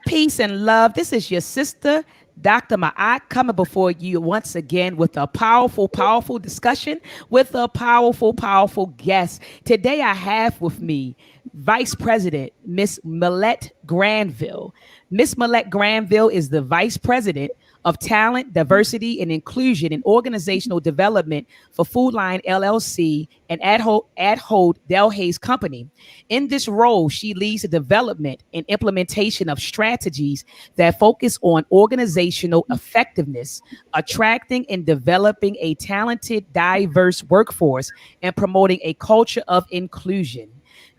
Peace and love. This is your sister, Dr. Maat, coming before you once again with a powerful, powerful discussion with a powerful, powerful guest. Today I have with me Vice President Miss Millette Granville. Miss Millette Granville is the Vice President of Talent, Diversity, and Inclusion in Organizational Development for Food Line LLC and Ad Hold Delhaize Company. In this role, she leads the development and implementation of strategies that focus on organizational effectiveness, attracting and developing a talented, diverse workforce, and promoting a culture of inclusion.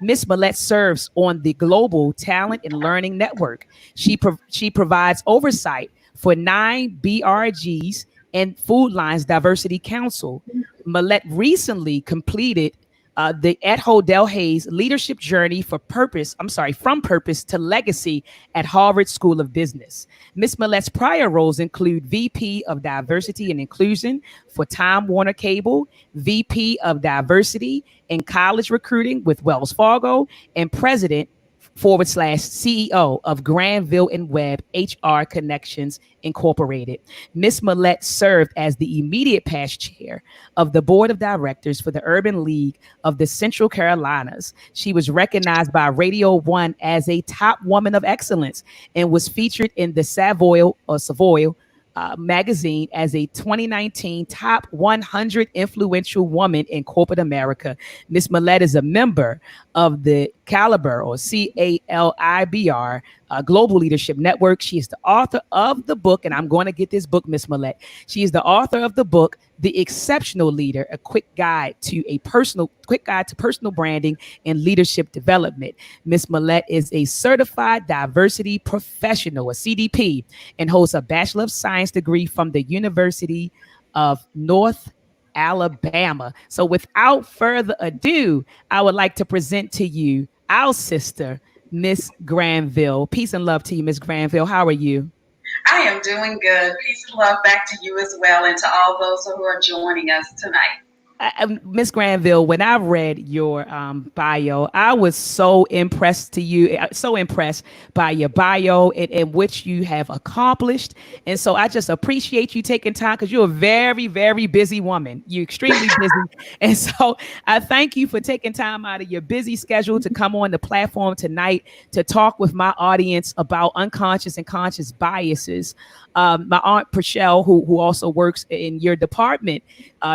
Miss Millette serves on the Global Talent and Learning Network. She provides oversight for 9 BRGs and Food Lines Diversity Council. Millette recently completed the at Hodel Hayes Leadership Journey from Purpose to Legacy at Harvard School of Business. Miss Millette's prior roles include VP of Diversity and Inclusion for Time Warner Cable, VP of Diversity and College Recruiting with Wells Fargo, and President / CEO of Granville and Webb HR Connections Incorporated. Ms. Millette served as the immediate past chair of the board of directors for the Urban League of the Central Carolinas. She was recognized by Radio One as a top woman of excellence and was featured in the Savoy magazine as a 2019 top 100 influential woman in corporate America. Miss Millette is a member of the CALIBR Global Leadership Network. She is the author of the book, and I'm going to get this book, Miss Millette. She is the author of the book, The Exceptional Leader, a quick guide to personal branding and leadership development. Miss Millette is a certified diversity professional, a CDP, and holds a Bachelor of Science degree from the University of North Alabama. So without further ado, I would like to present to you our sister, Miss Granville. Peace and love to you, Miss Granville. How are you? I am doing good. Peace and love back to you as well, and to all those who are joining us tonight. Miss Granville, when I read your bio, I was so impressed by your bio and which you have accomplished. And so I just appreciate you taking time because you're a very, very busy woman. You're extremely busy. And so I thank you for taking time out of your busy schedule to come on the platform tonight to talk with my audience about unconscious and conscious biases. My aunt Purcell, who also works in your department,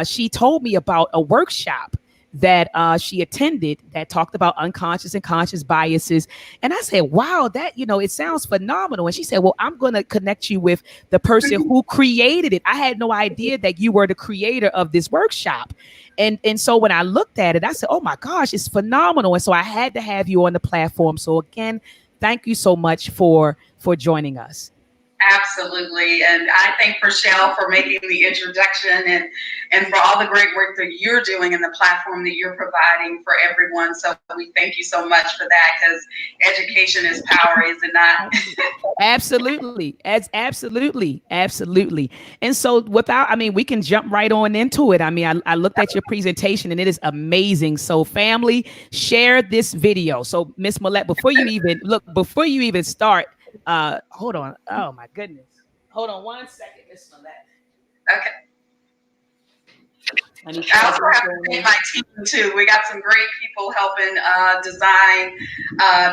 she told me about a workshop that she attended that talked about unconscious and conscious biases. And I said, wow, that, it sounds phenomenal. And she said, well, I'm going to connect you with the person who created it. I had no idea that you were the creator of this workshop. And so when I looked at it, I said, oh my gosh, it's phenomenal. And so I had to have you on the platform. So again, thank you so much for joining us. Absolutely. And I thank Rochelle for making the introduction and for all the great work that you're doing and the platform that you're providing for everyone. So we thank you so much for that, because education is power, is it not? Absolutely. Absolutely. And so we can jump right on into it. I looked at your presentation and it is amazing. So family, share this video. So Miss Millette, before you even start, hold on. Oh my goodness. Hold on 1 second, Miss Millette. Okay. I also have to thank my team too. We got some great people helping design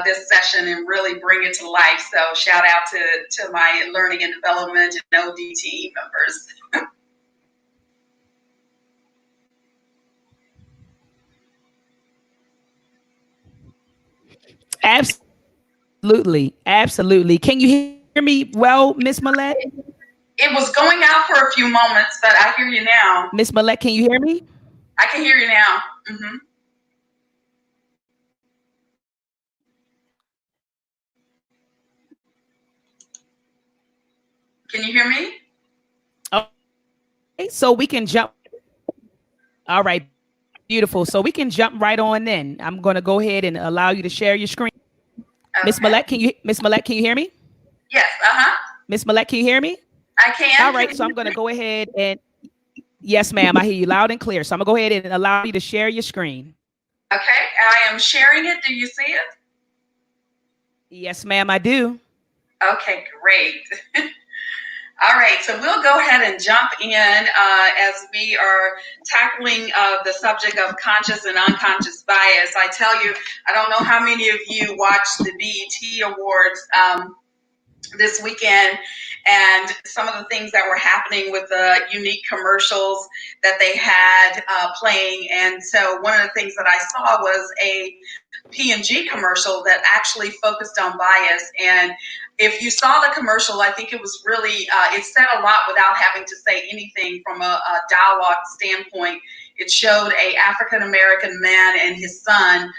this session and really bring it to life. So shout out to my learning and development and ODTE members. Absolutely. Can you hear me well, Miss Millette? It was going out for a few moments, but I hear you now. Miss Millette, can you hear me? I can hear you now. Mm-hmm. Can you hear me? Okay, so we can jump. All right, beautiful. So we can jump right on in. I'm going to go ahead and allow you to share your screen. Okay. Miss Millette, can you hear me? Yes. Miss Millette, can you hear me? I can. All right, so I'm going to go ahead and yes, ma'am, I hear you loud and clear. So I'm going to go ahead and allow you to share your screen. Okay, I am sharing it. Do you see it? Yes, ma'am, I do. Okay, great. All right, so we'll go ahead and jump in as we are tackling the subject of conscious and unconscious bias. I tell you, I don't know how many of you watched the BET Awards this weekend, and some of the things that were happening with the unique commercials that they had playing. And so one of the things that I saw was a P&G commercial that actually focused on bias. And if you saw the commercial, I think it was really, it said a lot without having to say anything from a dialogue standpoint. It showed a African-American man and his son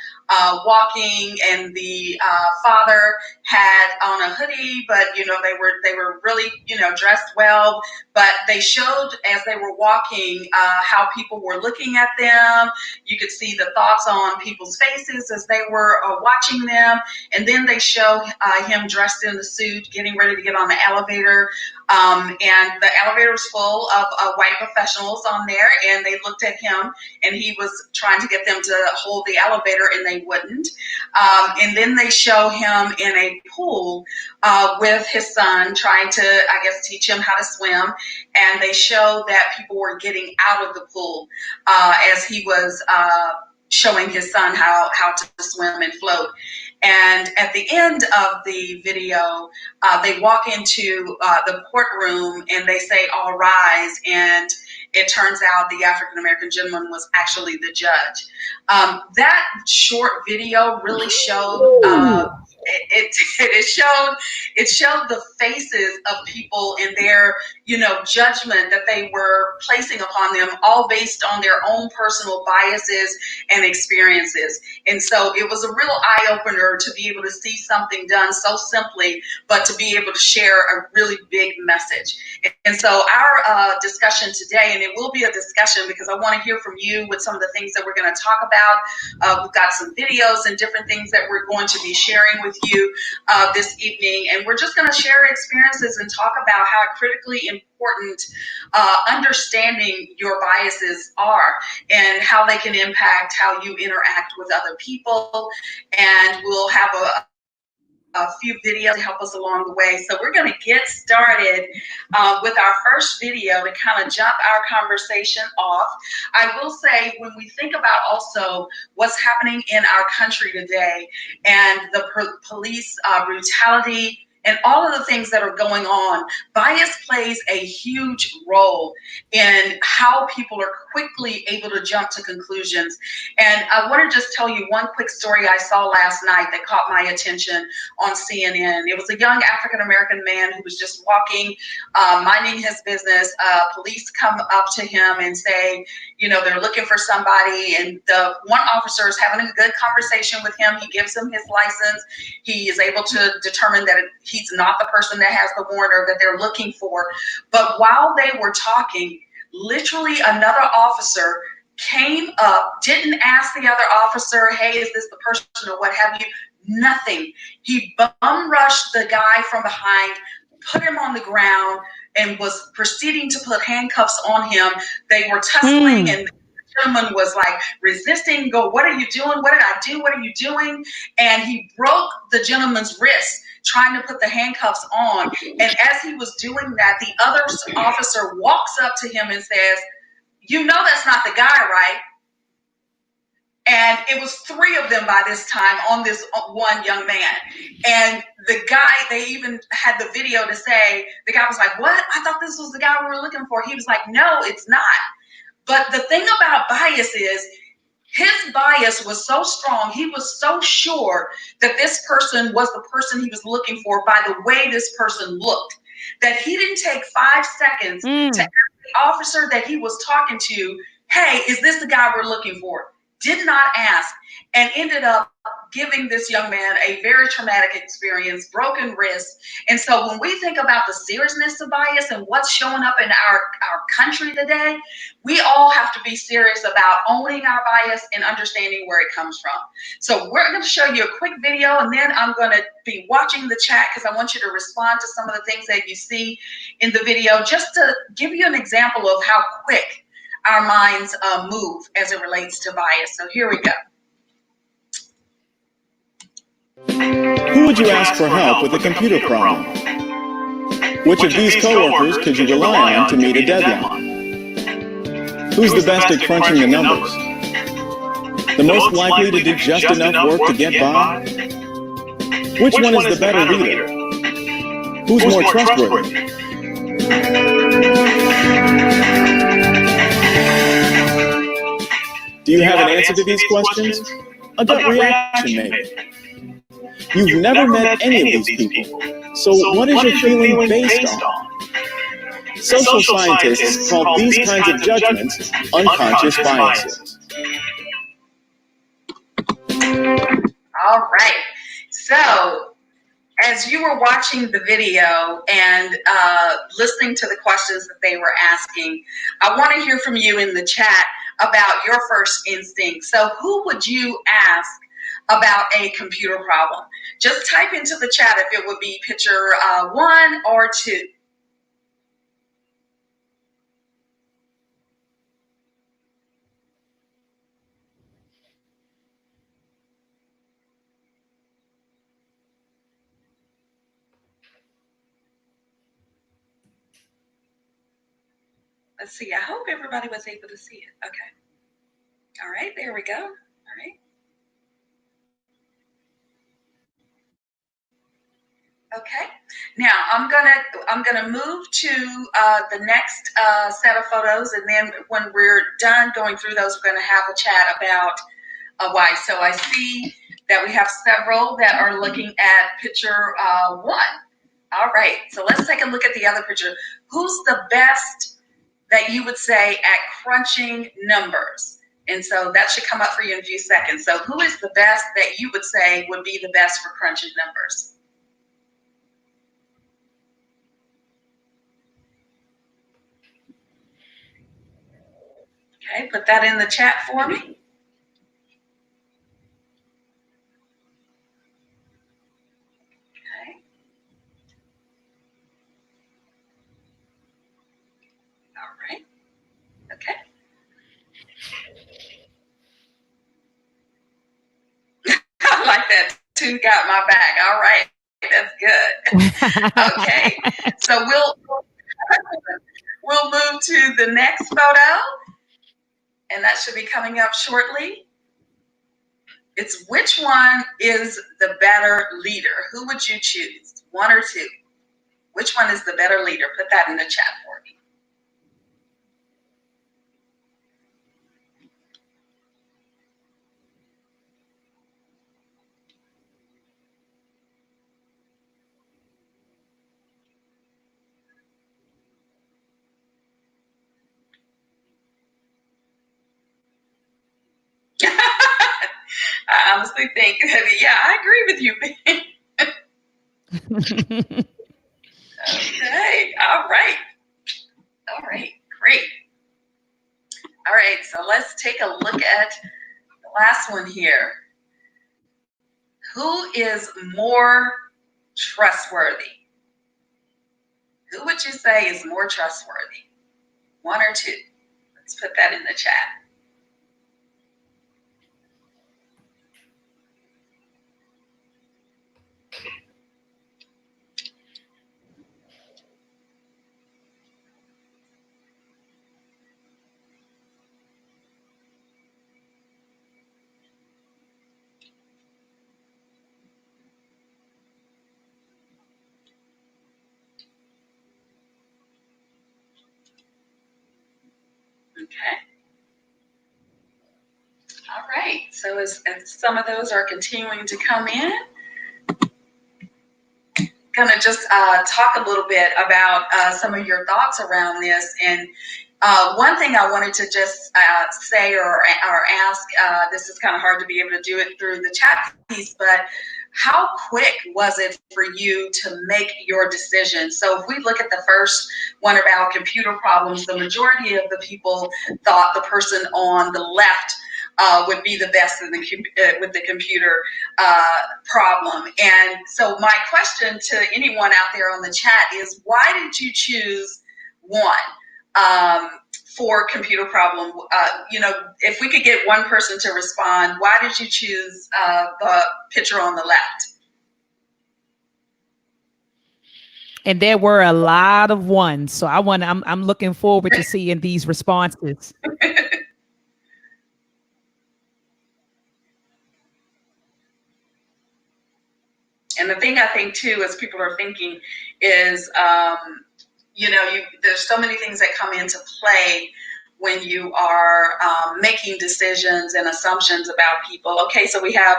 walking, and the father had on a hoodie, but they were really dressed well. But they showed as they were walking how people were looking at them. You could see the thoughts on people's faces as they were watching them, and then they show him dressed in the suit, getting ready to get on the elevator. And the elevator was full of white professionals on there, and they looked at him, and he was trying to get them to hold the elevator, and they wouldn't. And then they show him in a pool with his son, trying to, I guess, teach him how to swim. And they show that people were getting out of the pool as he was showing his son how to swim and float. And at the end of the video, they walk into the courtroom and they say, "All rise." And it turns out the African-American gentleman was actually the judge. That short video really showed it showed the faces of people and their judgment that they were placing upon them, all based on their own personal biases and experiences. And so it was a real eye-opener to be able to see something done so simply, but to be able to share a really big message. And so our discussion today, and it will be a discussion because I want to hear from you with some of the things that we're going to talk about. We've got some videos and different things that we're going to be sharing with you this evening, and we're just going to share experiences and talk about how critically important understanding your biases are and how they can impact how you interact with other people. And we'll have a few videos to help us along the way. So we're going to get started with our first video to kind of jump our conversation off. I will say, when we think about also what's happening in our country today and the police brutality and all of the things that are going on, bias plays a huge role in how people are quickly able to jump to conclusions. And I want to just tell you one quick story I saw last night that caught my attention on CNN. It was a young African-American man who was just walking, minding his business. Police come up to him and say, they're looking for somebody. And the one officer is having a good conversation with him. He gives him his license. He is able to determine that he's not the person that has the warrant or that they're looking for. But while they were talking, literally another officer came up, didn't ask the other officer, "Hey, is this the person?" or what have you. Nothing. He bum rushed the guy from behind, put him on the ground, and was proceeding to put handcuffs on him. They were tussling, and the gentleman was like resisting, go, "What are you doing? What did I do? What are you doing?" And he broke the gentleman's wrist trying to put the handcuffs on. And as he was doing that, the other officer walks up to him and says, "That's not the guy, right?" And it was three of them by this time on this one young man. And the guy, they even had the video to say, the guy was like, "What? I thought this was the guy we were looking for." He was like, "No, it's not." But the thing about bias is, his bias was so strong, he was so sure that this person was the person he was looking for by the way this person looked, that he didn't take 5 seconds to ask the officer that he was talking to, "Hey, is this the guy we're looking for?" Did not ask, and ended up giving this young man a very traumatic experience, broken wrist. And so when we think about the seriousness of bias and what's showing up in our country today, we all have to be serious about owning our bias and understanding where it comes from. So we're going to show you a quick video, and then I'm going to be watching the chat because I want you to respond to some of the things that you see in the video, just to give you an example of how quick our minds move as it relates to bias. So here we go. Who would you ask for help with a computer problem? Which of these coworkers could you rely on to meet a deadline? Who's the best at crunching the numbers? The most likely to do just enough work to get by? Which one is the better leader? Who's more trustworthy? Do you have an answer to these questions? A gut reaction, maybe. You've never met any of these people, so what is your feeling based on? Social scientists call these kinds of judgments unconscious biases. All right. So, as you were watching the video and listening to the questions that they were asking, I want to hear from you in the chat about your first instinct. So, who would you ask about a computer problem? Just type into the chat if it would be picture 1 or 2. Let's see. I hope everybody was able to see it. Okay. All right. There we go. All right. Okay. Now I'm gonna move to the next set of photos, and then when we're done going through those, we're gonna have a chat about why. So I see that we have several that are looking at picture 1. All right. So let's take a look at the other picture. Who's the best that you would say at crunching numbers? And so that should come up for you in a few seconds. So who is the best that you would say would be the best for crunching numbers? Okay, put that in the chat for me. Okay. All right. Okay. I like that. 2 got my back. All right. That's good. Okay. So we'll move to the next photo, and that should be coming up shortly. It's which one is the better leader? Who would you choose? 1 or 2? Which one is the better leader? Put that in the chat for me. I honestly think, yeah, I agree with you. Okay. All right. All right. Great. All right. So let's take a look at the last one here. Who is more trustworthy? Who would you say is more trustworthy? 1 or 2? Let's put that in the chat. Okay. All right. So as some of those are continuing to come in, going to just talk a little bit about some of your thoughts around this. And one thing I wanted to just say or ask, this is kind of hard to be able to do it through the chat piece, but how quick was it for you to make your decision? So if we look at the first one about computer problems, the majority of the people thought the person on the left would be the best in with the computer problem. And so my question to anyone out there on the chat is, why did you choose 1 for computer problem? If we could get one person to respond, why did you choose the picture on the left? And there were a lot of ones. So I'm looking forward to seeing these responses. And the thing I think too, as people are thinking, is there's so many things that come into play when you are making decisions and assumptions about people. Okay, so we have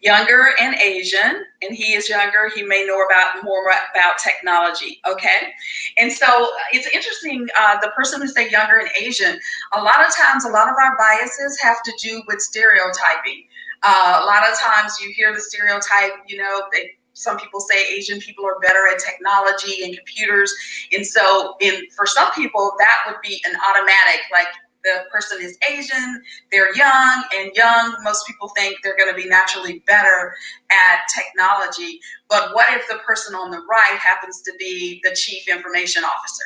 younger and Asian, and he is younger. He may know more about technology. Okay, and so it's interesting. The person who say younger and Asian, a lot of times, a lot of our biases have to do with stereotyping. A lot of times, you hear the stereotype. Some people say Asian people are better at technology and computers, and so for some people that would be an automatic, like the person is Asian, they're young, and young, most people think they're going to be naturally better at technology. But what if the person on the right happens to be the chief information officer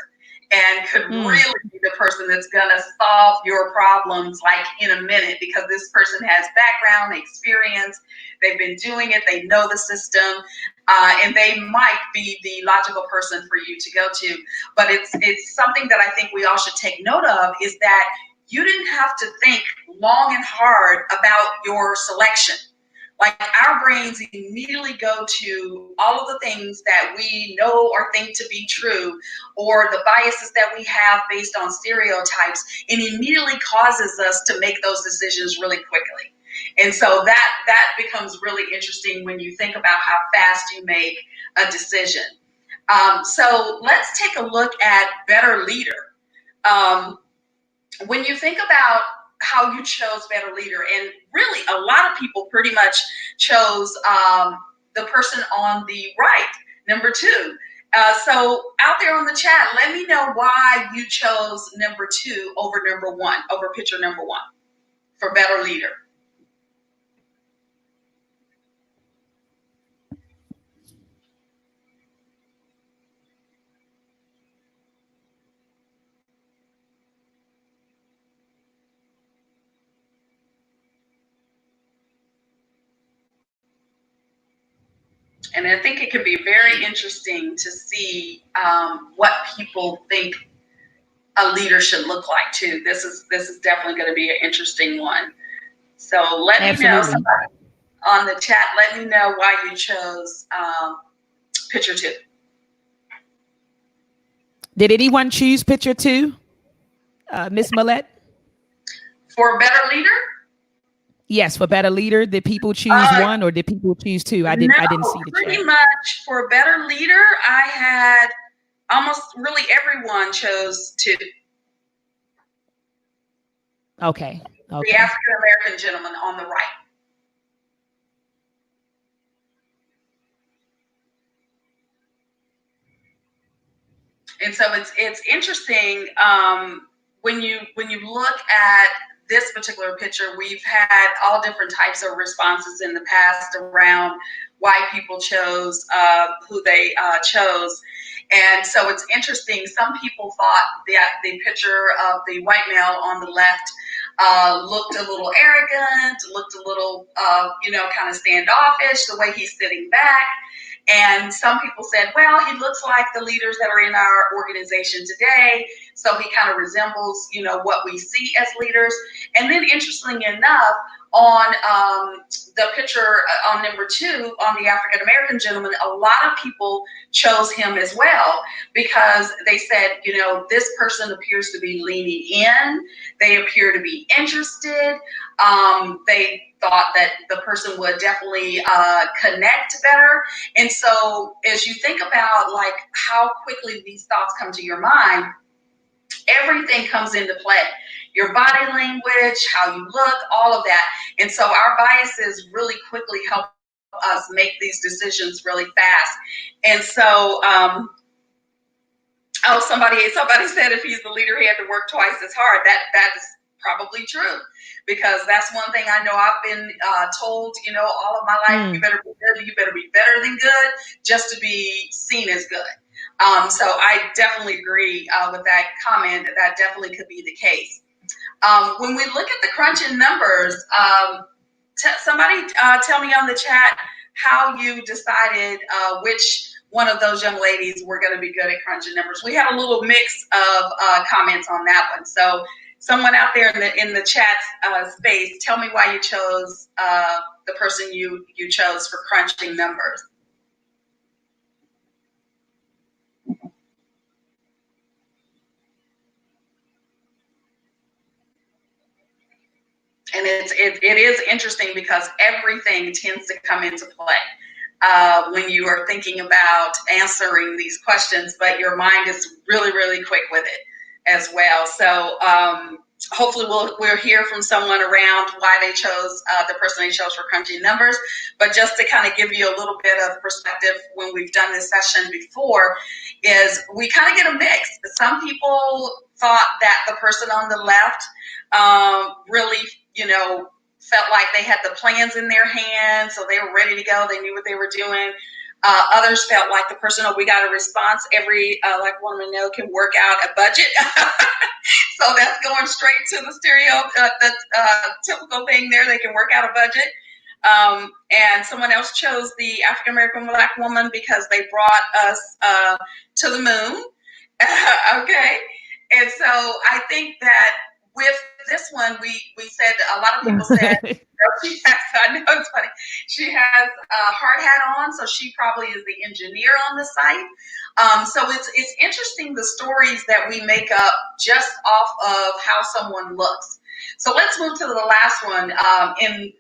and could really be the person that's going to solve your problems like in a minute, because this person has background, experience, they've been doing it, they know the system, and they might be the logical person for you to go to. But it's something that I think we all should take note of, is that you didn't have to think long and hard about your selection. Like, our brains immediately go to all of the things that we know or think to be true, or the biases that we have based on stereotypes, and immediately causes us to make those decisions really quickly. And so that becomes really interesting when you think about how fast you make a decision. So let's take a look at better leader. When you think about how you chose better leader, and really a lot of people pretty much chose the person on the right, number 2. So out there on the chat, let me know why you chose number 2 over number 1, over picture number 1 for better leader. And I think it can be very interesting to see what people think a leader should look like too. This is definitely going to be an interesting one. So let me know, somebody on the chat, let me know why you chose picture 2. Did anyone choose picture 2, Miss Millette? For better leader? Yes, for better leader. Did people choose 1 or did people choose 2? I didn't see the chat. Pretty much for better leader, I had almost really everyone chose 2. Okay. The African American gentleman on the right. And so it's interesting when you look at this particular picture. We've had all different types of responses in the past around why people chose who they chose. And so it's interesting. Some people thought that the picture of the white male on the left looked a little arrogant, looked a little, kind of standoffish, the way he's sitting back. And some people said, well, he looks like the leaders that are in our organization today. So he kind of resembles, what we see as leaders. And then interestingly enough, on the picture on number 2, on the African American gentleman, a lot of people chose him as well, because they said, this person appears to be leaning in. They appear to be interested. They thought that the person would definitely connect better. And so as you think about like how quickly these thoughts come to your mind, everything comes into play. Your body language, how you look, all of that. And so our biases really quickly help us make these decisions really fast. And so, somebody said if he's the leader, he had to work twice as hard. That is probably true, because that's one thing I know I've been told, all of my life, you better be good, you better be better than good, just to be seen as good. So I definitely agree with that comment. That definitely could be the case. When we look at the crunching numbers, somebody tell me on the chat how you decided which one of those young ladies were going to be good at crunching numbers. We had a little mix of comments on that one. So someone out there in the chat space, tell me why you chose the person you chose for crunching numbers. And it is interesting because everything tends to come into play when you are thinking about answering these questions, but your mind is really, really quick with it as well. So hopefully we'll hear from someone around why they chose the person they chose for crunching numbers. But just to kind of give you a little bit of perspective, when we've done this session before, is we kind of get a mix. Some people thought that the person on the left really, felt like they had the plans in their hands, so they were ready to go. They knew what they were doing. Others felt like the person, we got a response. Every like one we know can work out a budget. So that's going straight to the typical thing there. They can work out a budget. And someone else chose the African American Black woman because they brought us to the moon. Okay. And so I think that with this one, we said, a lot of people said, she has, I know it's funny, she has a hard hat on, so she probably is the engineer on the site. So it's interesting the stories that we make up just off of how someone looks. So let's move to the last one. And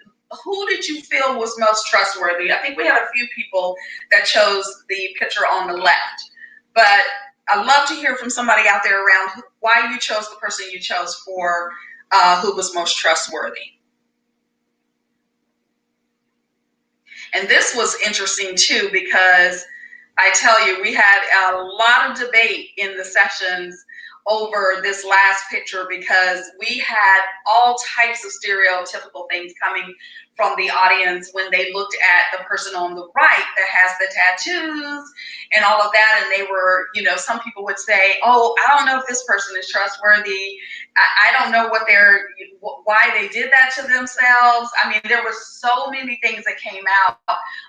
who did you feel was most trustworthy? I think we had a few people that chose the picture on the left, but I'd love to hear from somebody out there around why you chose the person you chose for who was most trustworthy. And this was interesting too, because I tell you, we had a lot of debate in the sessions over this last picture because we had all types of stereotypical things coming from the audience when they looked at the person on the right that has the tattoos and all of that. And they were, some people would say, oh, I don't know if this person is trustworthy. I don't know why they did that to themselves. I mean, there were so many things that came out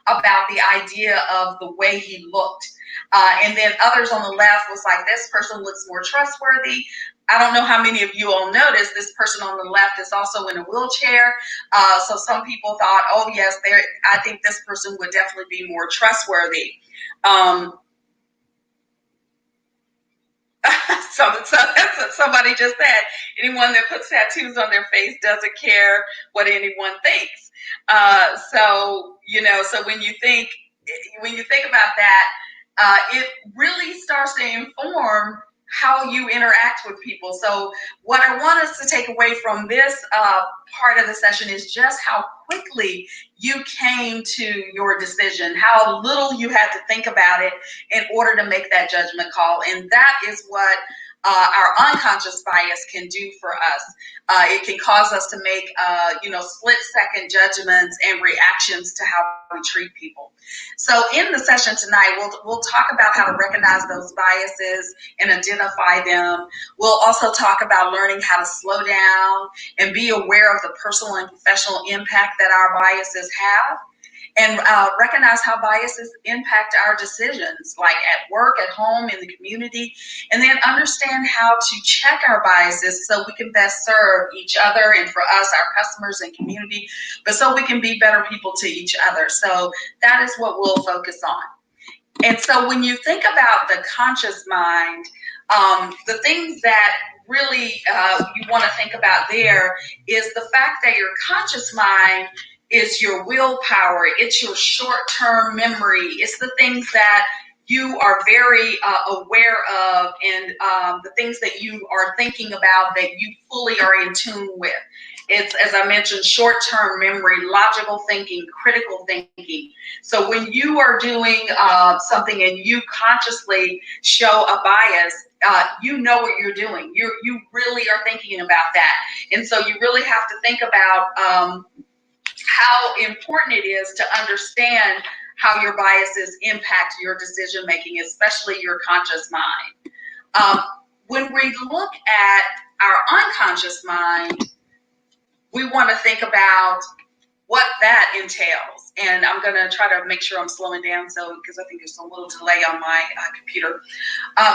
about the idea of the way he looked. And then others on the left was like, this person looks more trustworthy. I don't know how many of you all noticed this person on the left is also in a wheelchair. So some people thought, oh, yes, I think this person would definitely be more trustworthy. So that's what somebody just said. Anyone that puts tattoos on their face doesn't care what anyone thinks. So when you think about that, it really starts to inform how you interact with people. So what I want us to take away from this part of the session is just how quickly you came to your decision, how little you had to think about it in order to make that judgment call. And that is what our unconscious bias can do for us. It can cause us to make, split-second judgments and reactions to how we treat people. So in the session tonight, we'll talk about how to recognize those biases and identify them. We'll also talk about learning how to slow down and be aware of the personal and professional impact that our biases have. And recognize how biases impact our decisions, like at work, at home, in the community, and then understand how to check our biases so we can best serve each other and for us, our customers and community, but so we can be better people to each other. So that is what we'll focus on. And so when you think about the conscious mind, the things that really you want to think about there is the fact that your conscious mind is your willpower. It's your short-term memory. It's the things that you are very aware of and the things that you are thinking about that you fully are in tune with. It's, as I mentioned, short-term memory, logical thinking, critical thinking. So when you are doing something and you consciously show a bias, you know what you're doing. You really are thinking about that. And so you really have to think about how important it is to understand how your biases impact your decision making, especially your conscious mind. When we look at our unconscious mind, we want to think about what that entails. And I'm going to try to make sure I'm slowing down because I think there's a little delay on my computer.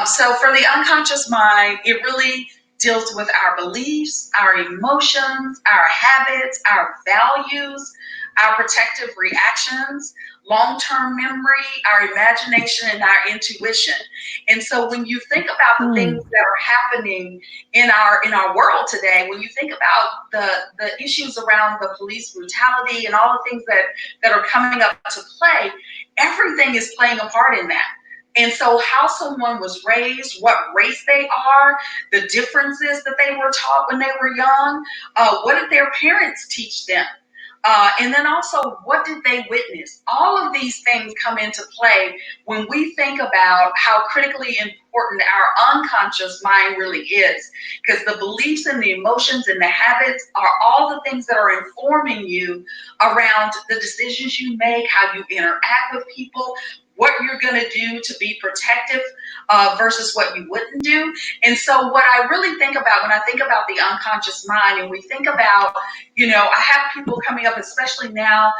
So for the unconscious mind, it really deals with our beliefs, our emotions, our habits, our values, our protective reactions, long-term memory, our imagination, and our intuition. And so when you think about the things that are happening in our world today, when you think about the issues around the police brutality and all the things that are coming up to play, everything is playing a part in that. And so how someone was raised, what race they are, the differences that they were taught when they were young, what did their parents teach them? And then also, what did they witness? All of these things come into play when we think about how critically important our unconscious mind really is. Because the beliefs and the emotions and the habits are all the things that are informing you around the decisions you make, how you interact with people, what you're going to do to be protective versus what you wouldn't do. And so what I really think about when I think about the unconscious mind, and we think about, I have people coming up, especially now,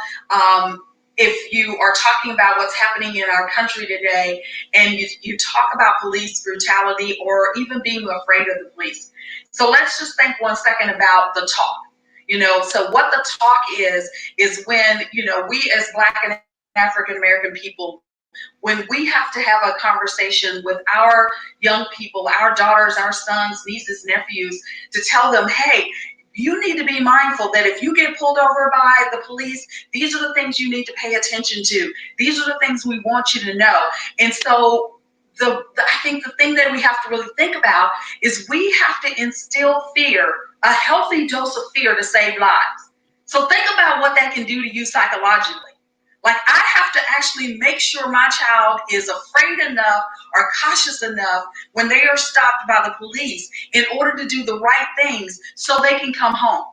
if you are talking about what's happening in our country today, and you talk about police brutality or even being afraid of the police. So let's just think 1 second about the talk. So what the talk is when, we as Black and African American people, when we have to have a conversation with our young people, our daughters, our sons, nieces, nephews, to tell them, hey, you need to be mindful that if you get pulled over by the police, these are the things you need to pay attention to. These are the things we want you to know. And so I think the thing that we have to really think about is we have to instill fear, a healthy dose of fear to save lives. So think about what that can do to you psychologically. Like, I have to actually make sure my child is afraid enough or cautious enough when they are stopped by the police in order to do the right things so they can come home.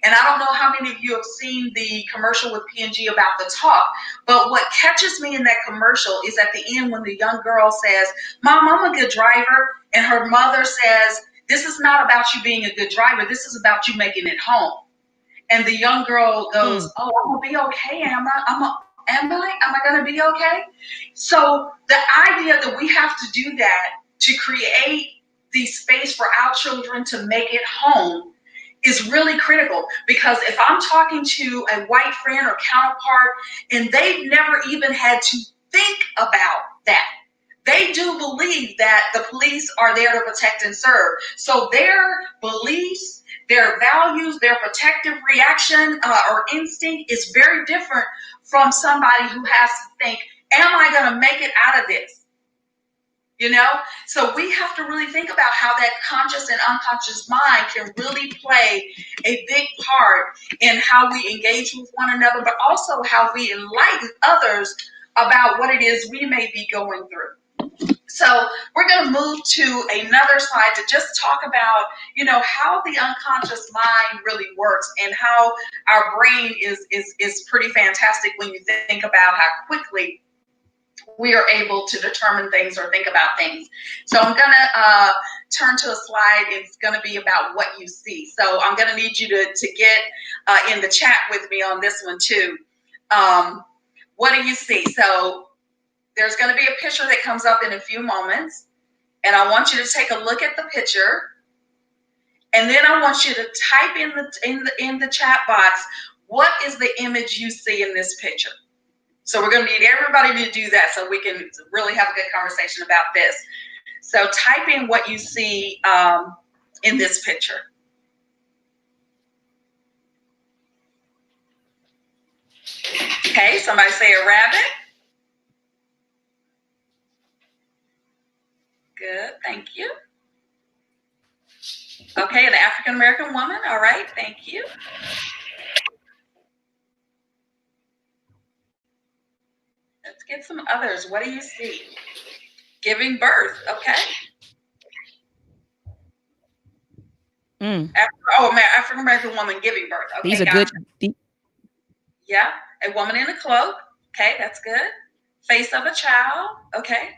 And I don't know how many of you have seen the commercial with P&G about the talk, but what catches me in that commercial is at the end when the young girl says, Mom, I'm a good driver. And her mother says, this is not about you being a good driver. This is about you making it home. And the young girl goes, oh, I'm going to be okay, am I? Am I going to be okay? So the idea that we have to do that to create the space for our children to make it home is really critical. Because if I'm talking to a white friend or counterpart and they've never even had to think about that, they do believe that the police are there to protect and serve. So their beliefs, their values, their protective reaction or instinct is very different from somebody who has to think, am I going to make it out of this? So we have to really think about how that conscious and unconscious mind can really play a big part in how we engage with one another, but also how we enlighten others about what it is we may be going through. So we're going to move to another slide to just talk about, how the unconscious mind really works and how our brain is pretty fantastic when you think about how quickly we are able to determine things or think about things. So I'm going to turn to a slide. It's going to be about what you see. So I'm going to need you to get in the chat with me on this one too. What do you see? So there's going to be a picture that comes up in a few moments, and I want you to take a look at the picture, and then I want you to type in the chat box, what is the image you see in this picture? So we're going to need everybody to do that so we can really have a good conversation about this. So type in what you see in this picture. Okay, somebody say a rabbit. Good, thank you. Okay, an African American woman. All right, thank you. Let's get some others. What do you see? Giving birth. Okay. African American woman giving birth. Okay, these are gotcha. good. Yeah, a woman in a cloak. Okay, that's good. Face of a child. Okay,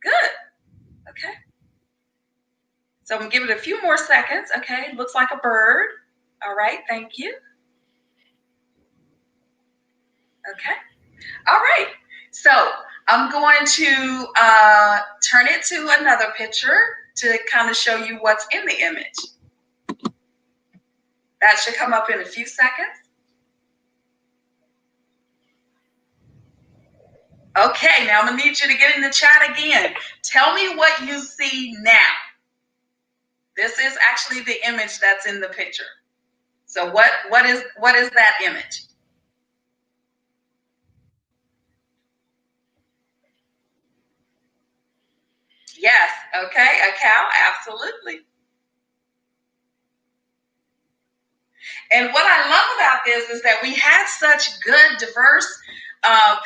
good. Okay. So I'm going to give it a few more seconds. Okay, looks like a bird. All right, thank you. Okay. All right. So I'm going to turn it to another picture to kind of show you what's in the image. That should come up in a few seconds. Okay, now I'm gonna need you to get in the chat again. Tell me what you see now. This is actually the image that's in the picture. So what is that image? Yes, okay, a cow, absolutely. And what I love about this is that we had such good, diverse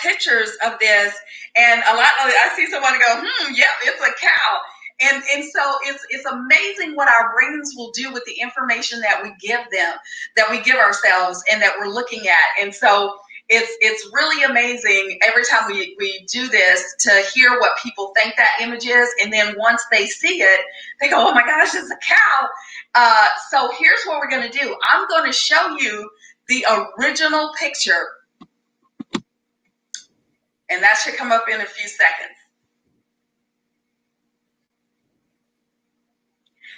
pictures of this, and a lot of I see someone go, yep, it's a cow. And so it's amazing what our brains will do with the information that we give them, that we give ourselves, and that we're looking at. And so it's really amazing every time we do this to hear what people think that image is, and then once they see it, they go, oh my gosh, it's a cow. So here's what we're going to do. I'm going to show you the original picture, and that should come up in a few seconds.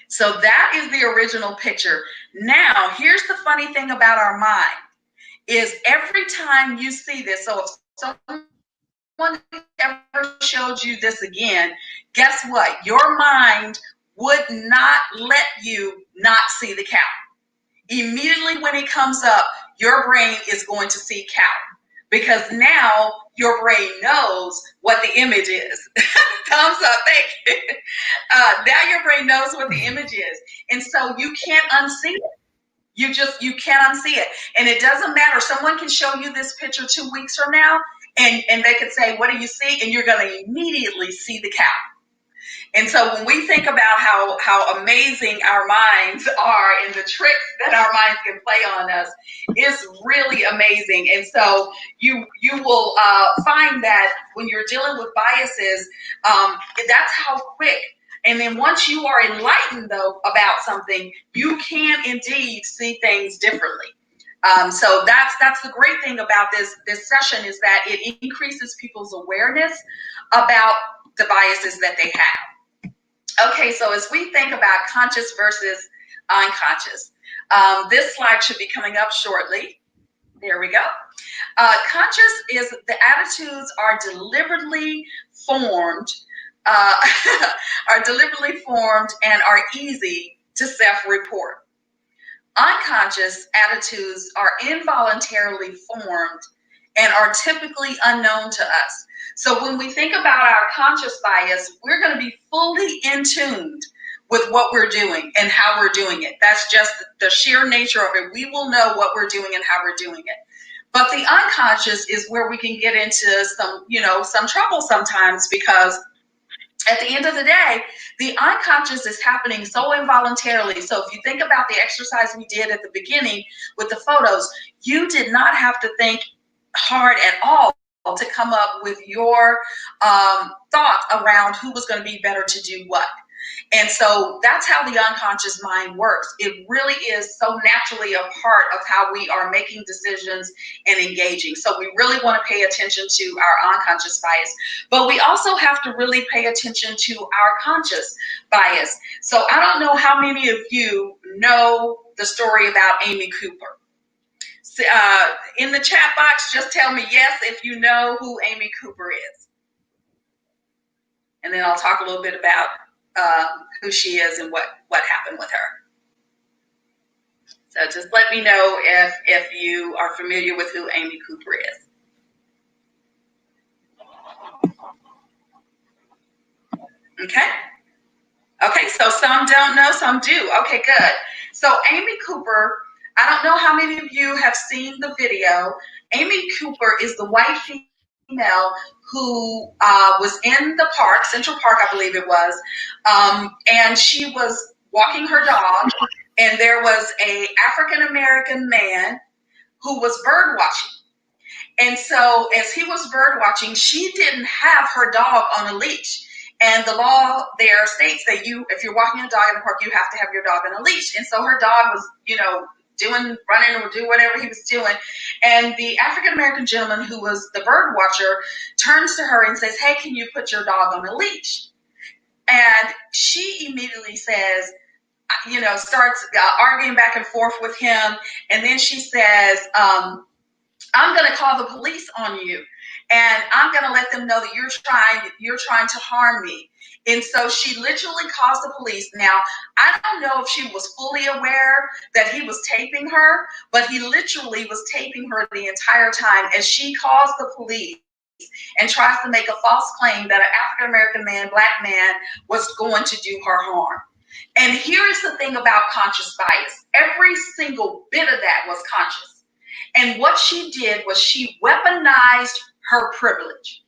So that is the original picture. Now, here's the funny thing about our mind is every time you see this, so if someone ever showed you this again, guess what? Your mind would not let you not see the cow. Immediately when it comes up, your brain is going to see cow because now your brain knows what the image is. Thumbs up, thank you. Now your brain knows what the image is. And so you can't unsee it. You can't unsee it. And it doesn't matter. Someone can show you this picture 2 weeks from now and they could say, what do you see? And you're going to immediately see the cow. And so when we think about how amazing our minds are and the tricks that our minds can play on us, it's really amazing. And so you will find that when you're dealing with biases, that's how quick. And then once you are enlightened, though, about something, you can indeed see things differently. So that's the great thing about this session is that it increases people's awareness about the biases that they have. Okay, so as we think about conscious versus unconscious, this slide should be coming up shortly. There we go. Conscious is the attitudes are deliberately formed, and are easy to self-report. Unconscious attitudes are involuntarily formed and are typically unknown to us. So when we think about our conscious bias, we're going to be fully in tune with what we're doing and how we're doing it. That's just the sheer nature of it. We will know what we're doing and how we're doing it. But the unconscious is where we can get into some trouble sometimes because at the end of the day, the unconscious is happening so involuntarily. So if you think about the exercise we did at the beginning with the photos, you did not have to think hard at all to come up with your thoughts around who was going to be better to do what. And so that's how the unconscious mind works. It really is so naturally a part of how we are making decisions and engaging. So we really want to pay attention to our unconscious bias, but we also have to really pay attention to our conscious bias. So I don't know how many of you know the story about Amy Cooper. In the chat box, just tell me yes if you know who Amy Cooper is. And then I'll talk a little bit about who she is and what happened with her. So just let me know if you are familiar with who Amy Cooper is. Okay, so some don't know, some do. Okay, good. So Amy Cooper, I don't know how many of you have seen the video. Amy Cooper is the white female who was in the park, Central Park, I believe it was, and she was walking her dog, and there was a African-American man who was bird watching. And so as he was bird watching, she didn't have her dog on a leash. And the law there states that if you're walking a dog in the park, you have to have your dog on a leash. And so her dog was, running or do whatever he was doing. And the African-American gentleman who was the bird watcher turns to her and says, "Hey, can you put your dog on a leash?" And she immediately says, starts arguing back and forth with him. And then she says, "I'm going to call the police on you, and I'm going to let them know that you're trying to harm me." And so she literally calls the police. Now, I don't know if she was fully aware that he was taping her, but he literally was taping her the entire time as she calls the police and tries to make a false claim that an African-American man, black man, was going to do her harm. And here is the thing about conscious bias. Every single bit of that was conscious. And what she did was she weaponized her privilege.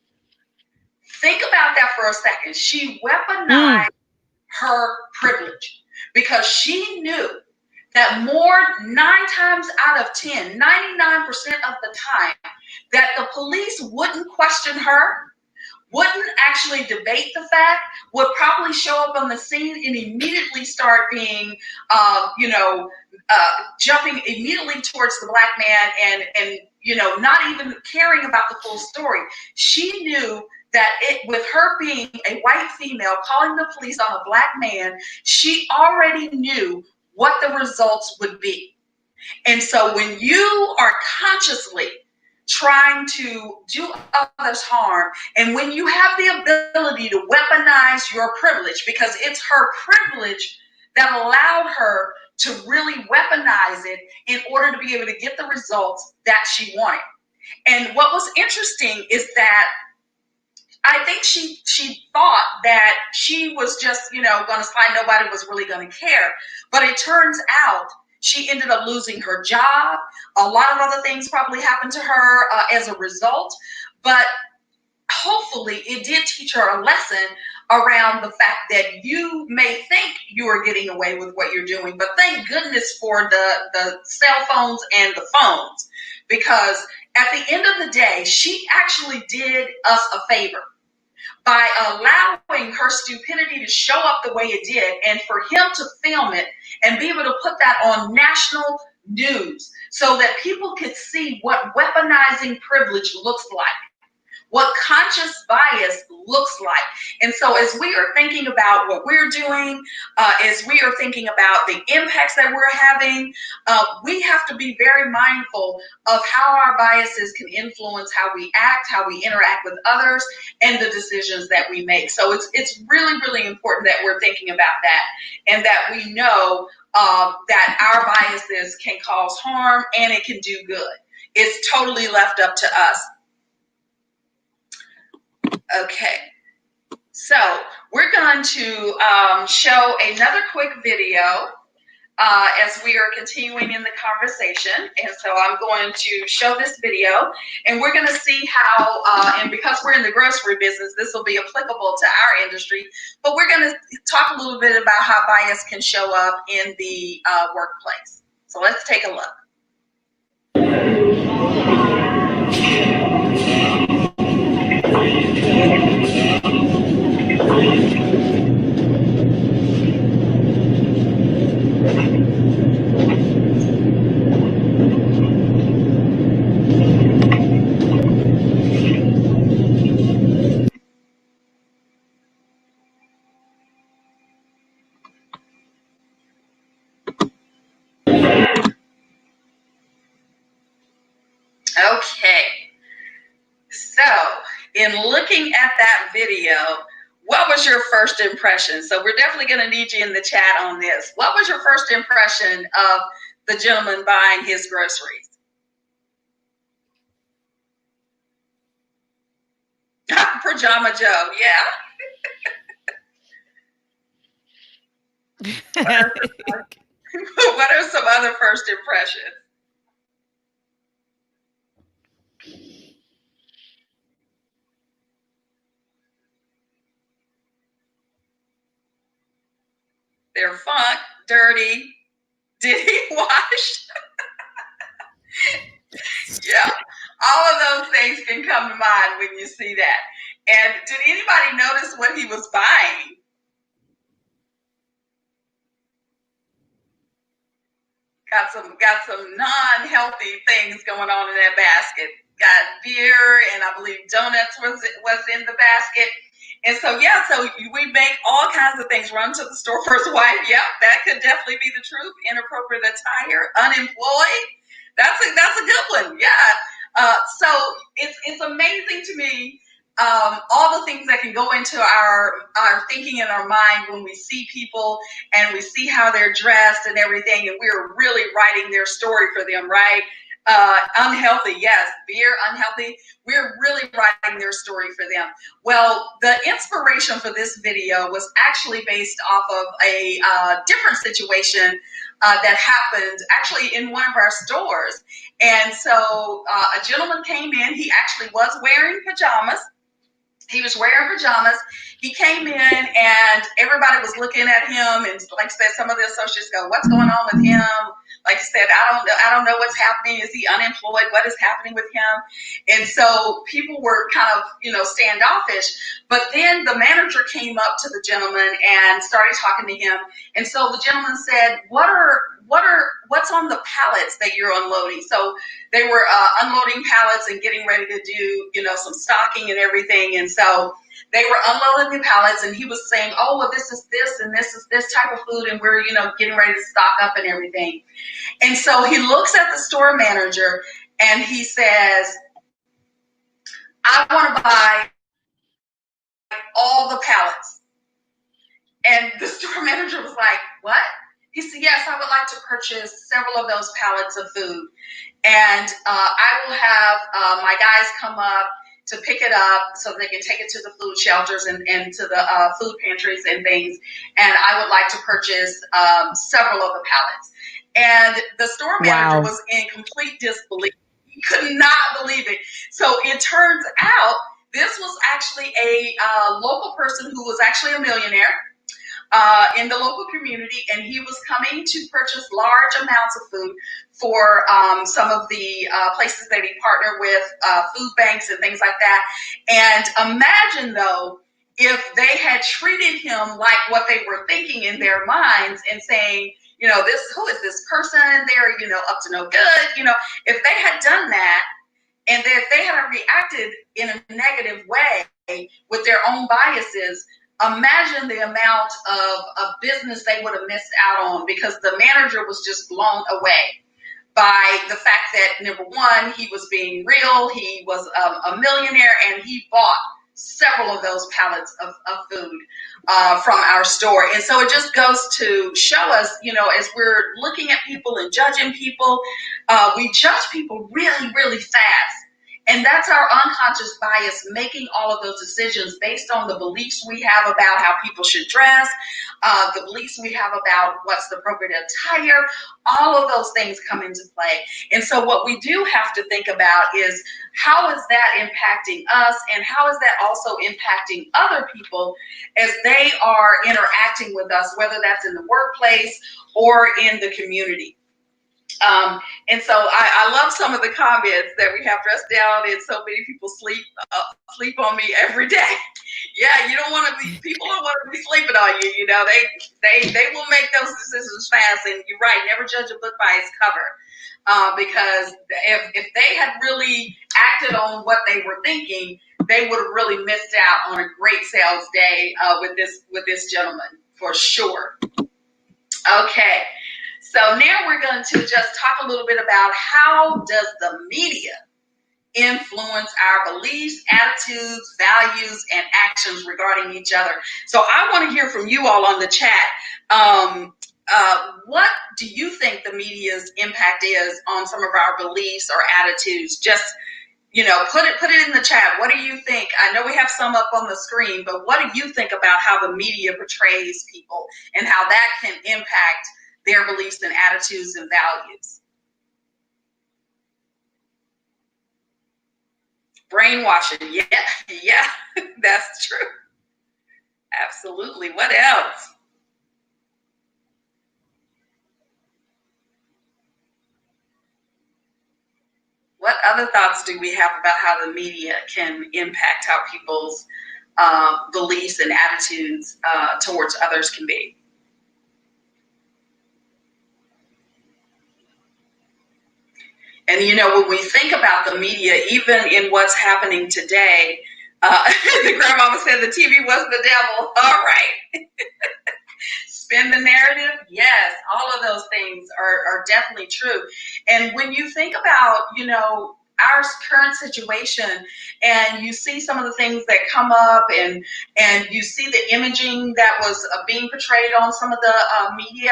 Think about that for a second. She weaponized her privilege because she knew that 9 times out of 10, 99% of the time, that the police wouldn't question her, wouldn't actually debate the fact, would probably show up on the scene and immediately start being, jumping immediately towards the black man and not even caring about the full story. She knew that with her being a white female calling the police on a black man, she already knew what the results would be. And so when you are consciously trying to do others harm, and when you have the ability to weaponize your privilege, because it's her privilege that allowed her to really weaponize it in order to be able to get the results that she wanted. And what was interesting is that I think she thought that she was just, going to slide, nobody was really going to care. But it turns out she ended up losing her job. A lot of other things probably happened to her as a result. But hopefully it did teach her a lesson around the fact that you may think you are getting away with what you're doing, but thank goodness for the cell phones and the phones, because at the end of the day, she actually did us a favor by allowing her stupidity to show up the way it did, and for him to film it and be able to put that on national news so that people could see what weaponizing privilege looks like, what conscious bias looks like. And so as we are thinking about what we're doing, as we are thinking about the impacts that we're having, we have to be very mindful of how our biases can influence how we act, how we interact with others, and the decisions that we make. So it's really, really important that we're thinking about that, and that we know that our biases can cause harm and it can do good. It's totally left up to us. Okay, so we're going to show another quick video as we are continuing in the conversation. And so I'm going to show this video, and we're going to see how, and because we're in the grocery business, this will be applicable to our industry, but we're going to talk a little bit about how bias can show up in the workplace. So let's take a look. Okay, so in looking at that video, what was your first impression? So we're definitely going to need you in the chat on this. What was your first impression of the gentleman buying his groceries? Pajama Joe, yeah. What are some other first impressions? They're funk, dirty. Did he wash? Yeah, all of those things can come to mind when you see that. And did anybody notice what he was buying? got some non-healthy things going on in that basket. Got beer and I believe donuts was in the basket. And so, yeah, so we make all kinds of things. Run to the store for his wife. Yeah, that could definitely be the truth. Inappropriate attire, unemployed. That's a good one. Yeah. So it's amazing to me, all the things that can go into our thinking in our mind when we see people and we see how they're dressed and everything, and we're really writing their story for them, right? Unhealthy, yes, beer, unhealthy. We're really writing their story for them. Well, the inspiration for this video was actually based off of a different situation that happened actually in one of our stores. And so a gentleman came in. He actually was wearing pajamas. He was wearing pajamas. He came in and everybody was looking at him. And like I said, some of the associates go, "What's going on with him?" Like I said, I don't know what's happening. Is he unemployed? What is happening with him? And so people were kind of, standoffish. But then the manager came up to the gentleman and started talking to him. And so the gentleman said, what's on the pallets that you're unloading? So they were unloading pallets and getting ready to do, some stocking and everything. And so they were unloading the pallets, and he was saying, "Oh, well, this is this, and this is this type of food, and we're, getting ready to stock up and everything." And so he looks at the store manager and he says, "I want to buy all the pallets." And the store manager was like, "What?" He said, "Yes, I would like to purchase several of those pallets of food. And I will have my guys come up to pick it up so they can take it to the food shelters and to the food pantries and things. And I would like to purchase several of the pallets." And the store manager was in complete disbelief. He could not believe it. So it turns out this was actually a local person who was actually a millionaire in the local community, and he was coming to purchase large amounts of food for some of the places that he partnered with, food banks and things like that. And imagine, though, if they had treated him like what they were thinking in their minds and saying, who is this person? They're, up to no good. If they had done that, and if they had reacted in a negative way with their own biases, imagine the amount of business they would have missed out on, because the manager was just blown away by the fact that, number one, he was being real, he was a millionaire, and he bought several of those pallets of food from our store. And so it just goes to show us, as we're looking at people and judging people, we judge people really, really fast. And that's our unconscious bias, making all of those decisions based on the beliefs we have about how people should dress, the beliefs we have about what's the appropriate attire. All of those things come into play. And so what we do have to think about is, how is that impacting us, and how is that also impacting other people as they are interacting with us, whether that's in the workplace or in the community. And so I love some of the comments that we have dressed down, and so many people sleep on me every day. Yeah, you don't want to be, people don't want to be sleeping on you. They will make those decisions fast. And you're right, never judge a book by its cover, because if they had really acted on what they were thinking, they would have really missed out on a great sales day with this gentleman for sure. Okay. So now we're going to just talk a little bit about, how does the media influence our beliefs, attitudes, values, and actions regarding each other. So I want to hear from you all on the chat. What do you think the media's impact is on some of our beliefs or attitudes? Just, put it in the chat. What do you think? I know we have some up on the screen, but what do you think about how the media portrays people and how that can impact their beliefs and attitudes and values? Brainwashing, yeah, that's true. Absolutely. What else? What other thoughts do we have about how the media can impact how people's beliefs and attitudes towards others can be? And, when we think about the media, even in what's happening today, the grandmama said the TV was the devil. All right. Spin the narrative. Yes, all of those things are definitely true. And when you think about, our current situation, and you see some of the things that come up, and you see the imaging that was being portrayed on some of the media,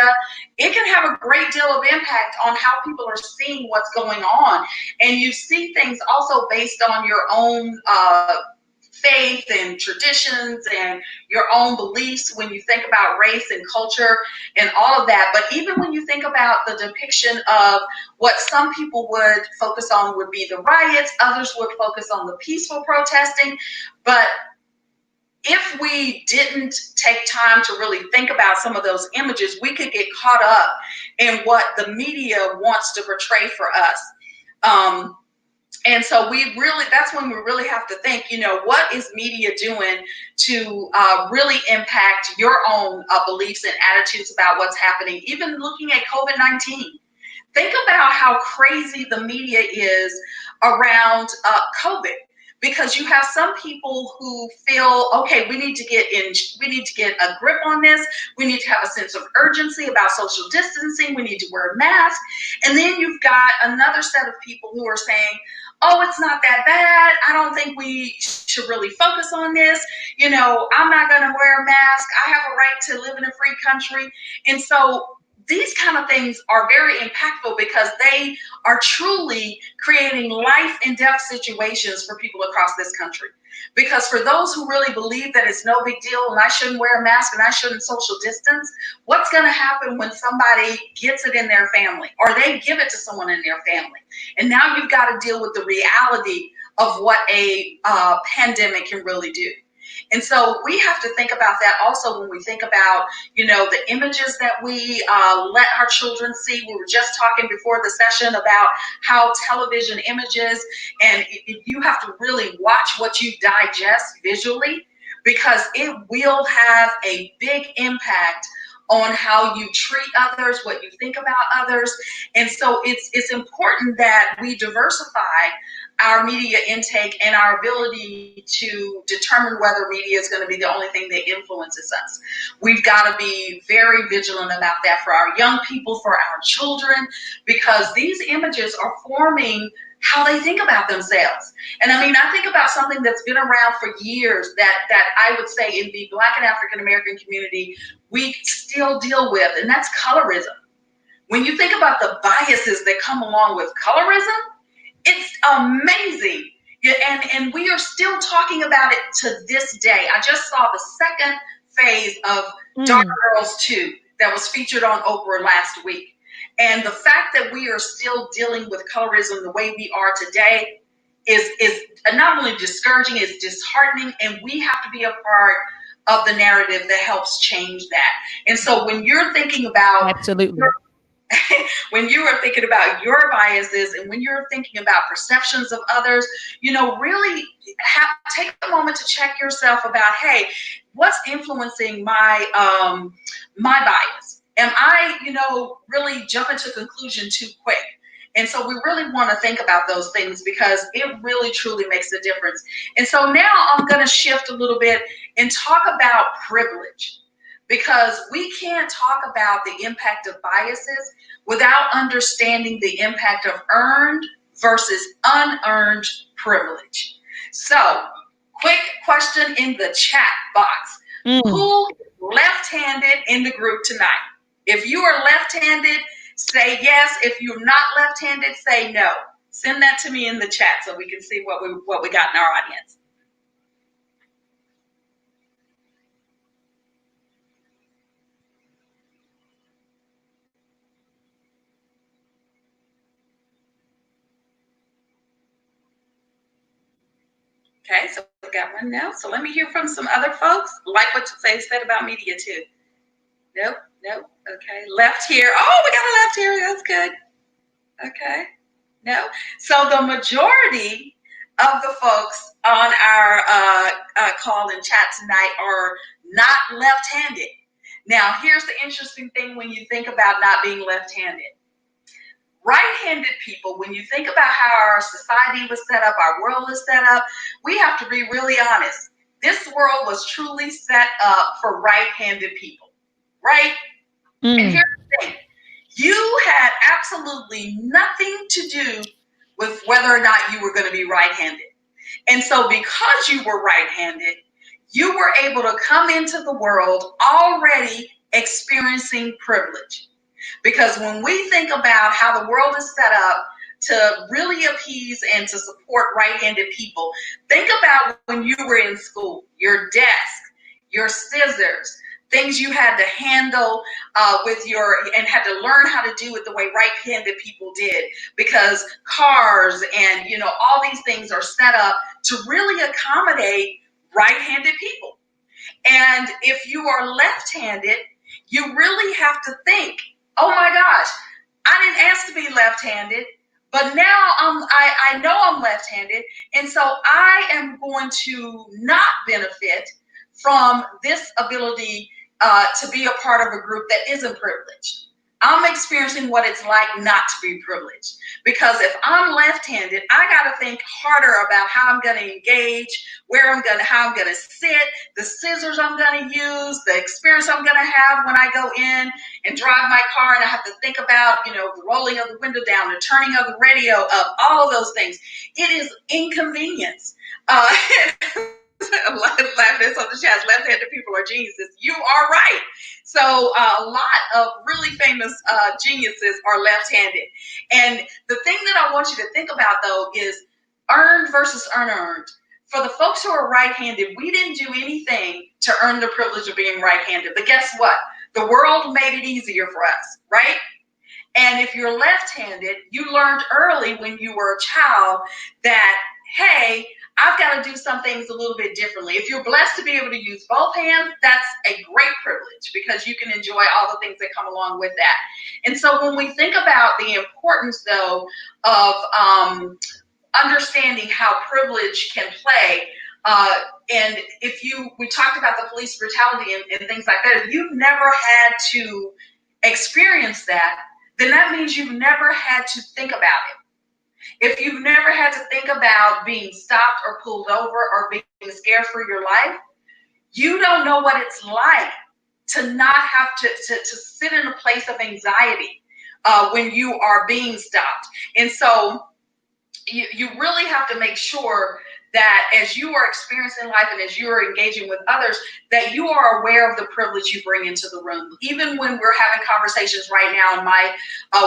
it can have a great deal of impact on how people are seeing what's going on. And you see things also based on your own faith and traditions and your own beliefs when you think about race and culture and all of that. But even when you think about the depiction of what some people would focus on would be the riots, others would focus on the peaceful protesting. But if we didn't take time to really think about some of those images, we could get caught up in what the media wants to portray for us. And so that's when we really have to think, what is media doing to really impact your own beliefs and attitudes about what's happening, even looking at COVID-19. Think about how crazy the media is around COVID, because you have some people who feel, okay, we need to get a grip on this. We need to have a sense of urgency about social distancing. We need to wear masks. And then you've got another set of people who are saying, oh, it's not that bad. I don't think we should really focus on this. I'm not going to wear a mask. I have a right to live in a free country. And so these kind of things are very impactful, because they are truly creating life and death situations for people across this country. Because for those who really believe that it's no big deal and I shouldn't wear a mask and I shouldn't social distance, what's going to happen when somebody gets it in their family, or they give it to someone in their family? And now you've got to deal with the reality of what a pandemic can really do. And so we have to think about that also when we think about, the images that we let our children see. We were just talking before the session about how television images, and you have to really watch what you digest visually, because it will have a big impact on how you treat others, what you think about others. And so it's important that we diversify our media intake and our ability to determine whether media is going to be the only thing that influences us. We've got to be very vigilant about that for our young people, for our children, because these images are forming how they think about themselves. And I think about something that's been around for years that I would say in the Black and African American community we still deal with, and that's colorism. When you think about the biases that come along with colorism, it's amazing. Yeah, and we are still talking about it to this day. I just saw the second phase of Dark Girls 2 that was featured on Oprah last week. And the fact that we are still dealing with colorism the way we are today is not only discouraging, it's disheartening, and we have to be a part of the narrative that helps change that. And so when you're thinking about absolutely. When you are thinking about your biases, and when you're thinking about perceptions of others, really take a moment to check yourself about, hey, what's influencing my my bias? Am I, really jumping to conclusion too quick? And so we really want to think about those things, because it really truly makes a difference. And so now I'm going to shift a little bit and talk about privilege, because we can't talk about the impact of biases without understanding the impact of earned versus unearned privilege. So, quick question in the chat box. Who is left-handed in the group tonight? If you are left-handed, say yes. If you're not left-handed, say no. Send that to me in the chat so we can see what we got in our audience. Okay, so we got one now. So let me hear from some other folks. Like what they said about media too. Nope. Okay, left here. Oh, we got a left here. That's good. Okay. No. So the majority of the folks on our call and chat tonight are not left-handed. Now, here's the interesting thing when you think about not being left-handed. right-handed people, when you think about how our society was set up, our world is set up, we have to be really honest. This world was truly set up for right-handed people, right? And here's the thing. You had absolutely nothing to do with whether or not you were going to be right-handed. And so because you were right-handed, you were able to come into the world already experiencing privilege. Because when we think about how the world is set up to really appease and to support right-handed people, think about when you were in school, your desk, your scissors, things you had to handle and had to learn how to do it the way right-handed people did, because cars and all these things are set up to really accommodate right-handed people. And if you are left-handed, you really have to think, oh my gosh, I didn't ask to be left-handed, but now I know I'm left-handed, and so I am going to not benefit from this ability to be a part of a group that isn't privileged. I'm experiencing what it's like not to be privileged. Because if I'm left-handed, I got to think harder about how I'm going to engage, how I'm going to sit, the scissors I'm going to use, the experience I'm going to have when I go in and drive my car, and I have to think about, the rolling of the window down, the turning of the radio up, all of those things. It is inconvenience. I'm laughing at something she has. Left-handed people are geniuses. You are right. So a lot of really famous geniuses are left-handed. And the thing that I want you to think about, though, is earned versus unearned. For the folks who are right-handed, we didn't do anything to earn the privilege of being right-handed. But guess what? The world made it easier for us, right? And if you're left-handed, you learned early when you were a child that, hey, I've got to do some things a little bit differently. If you're blessed to be able to use both hands, that's a great privilege, because you can enjoy all the things that come along with that. And so when we think about the importance, though, of understanding how privilege can play, and we talked about the police brutality and things like that, if you've never had to experience that, then that means you've never had to think about it. If you've never had to think about being stopped or pulled over or being scared for your life, you don't know what it's like to not have to sit in a place of anxiety when you are being stopped. And so you really have to make sure that as you are experiencing life and as you are engaging with others, that you are aware of the privilege you bring into the room. Even when we're having conversations right now in my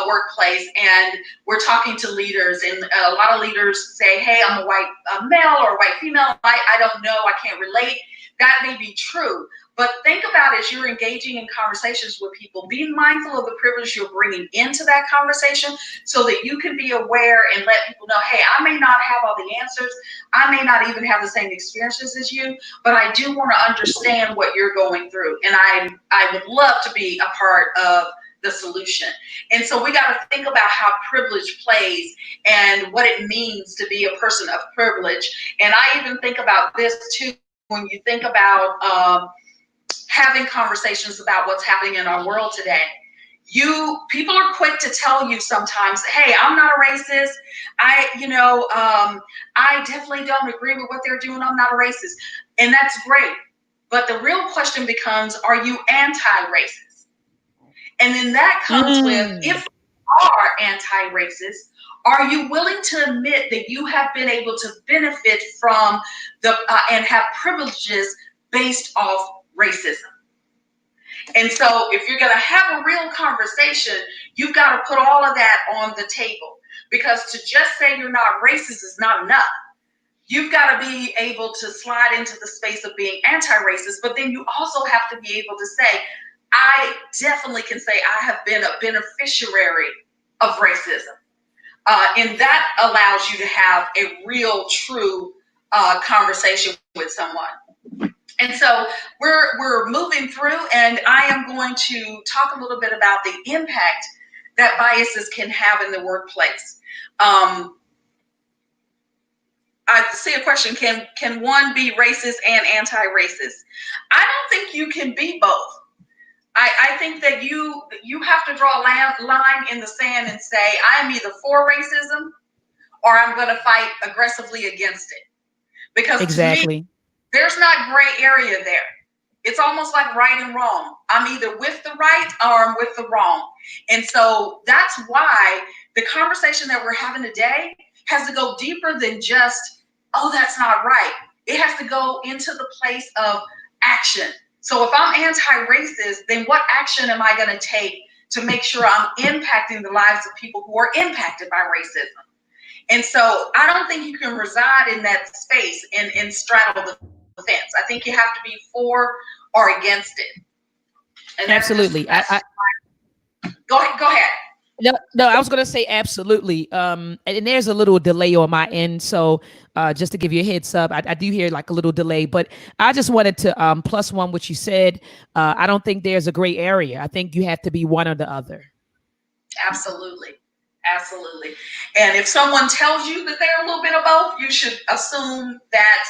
workplace and we're talking to leaders, and a lot of leaders say, hey, I'm a white male or a white female, I don't know, I can't relate. That may be true. But think about, as you're engaging in conversations with people, be mindful of the privilege you're bringing into that conversation so that you can be aware and let people know, hey, I may not have all the answers. I may not even have the same experiences as you, but I do want to understand what you're going through. And I would love to be a part of the solution. And so we got to think about how privilege plays and what it means to be a person of privilege. And I even think about this too when you think about having conversations about what's happening in our world today. People are quick to tell you sometimes, hey, I'm not a racist. I definitely don't agree with what they're doing. I'm not a racist. And that's great. But the real question becomes, are you anti-racist? And then that comes with, if you are anti-racist, are you willing to admit that you have been able to benefit from and have privileges based off racism? And so if you're going to have a real conversation, you've got to put all of that on the table, because to just say you're not racist is not enough. You've got to be able to slide into the space of being anti-racist, but then you also have to be able to say, I definitely can say I have been a beneficiary of racism. And that allows you to have a real, true conversation with someone. And so we're moving through, and I am going to talk a little bit about the impact that biases can have in the workplace. I see a question, can one be racist and anti-racist? I don't think you can be both. I think that you have to draw a line in the sand and say, I am either for racism or I'm going to fight aggressively against it. Because to me, there's not gray area there. It's almost like right and wrong. I'm either with the right or I'm with the wrong. And so that's why the conversation that we're having today has to go deeper than just, oh, that's not right. It has to go into the place of action. So if I'm anti-racist, then what action am I going to take to make sure I'm impacting the lives of people who are impacted by racism? And so I don't think you can reside in that space and straddle the fence. I think you have to be for or against it. And absolutely. Go ahead. No, I was going to say absolutely. And there's a little delay on my end. So just to give you a heads up, I do hear like a little delay, but I just wanted to plus one what you said. I don't think there's a gray area. I think you have to be one or the other. Absolutely. Absolutely. And if someone tells you that they're a little bit of both, you should assume that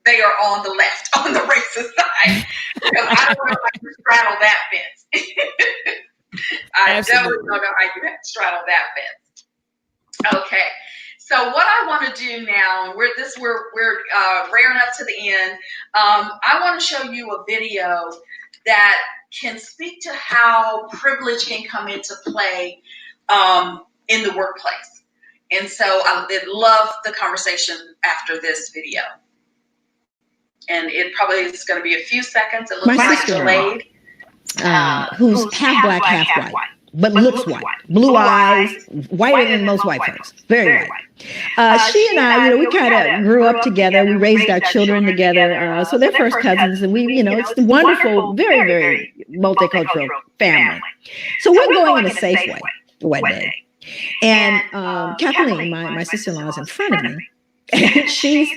they are on the left, on the racist side. Because I don't know how you straddle that fence. I definitely don't know how you straddle that fence. Okay. So what I want to do now, we're rearing up to the end. I want to show you a video that can speak to how privilege can come into play in the workplace. And so I would love the conversation after this video. And it probably is going to be a few seconds. It looks like delayed. Who's half black, half white, but looks white. Blue eyes, whiter than most white folks. Very white. She and I, we kind of grew up together. We raised our children together. So they're first cousins. And we, it's a wonderful, very, very multicultural family. So we're going in a Safeway one day. And Kathleen, my sister-in-law, is in front of me. And she's,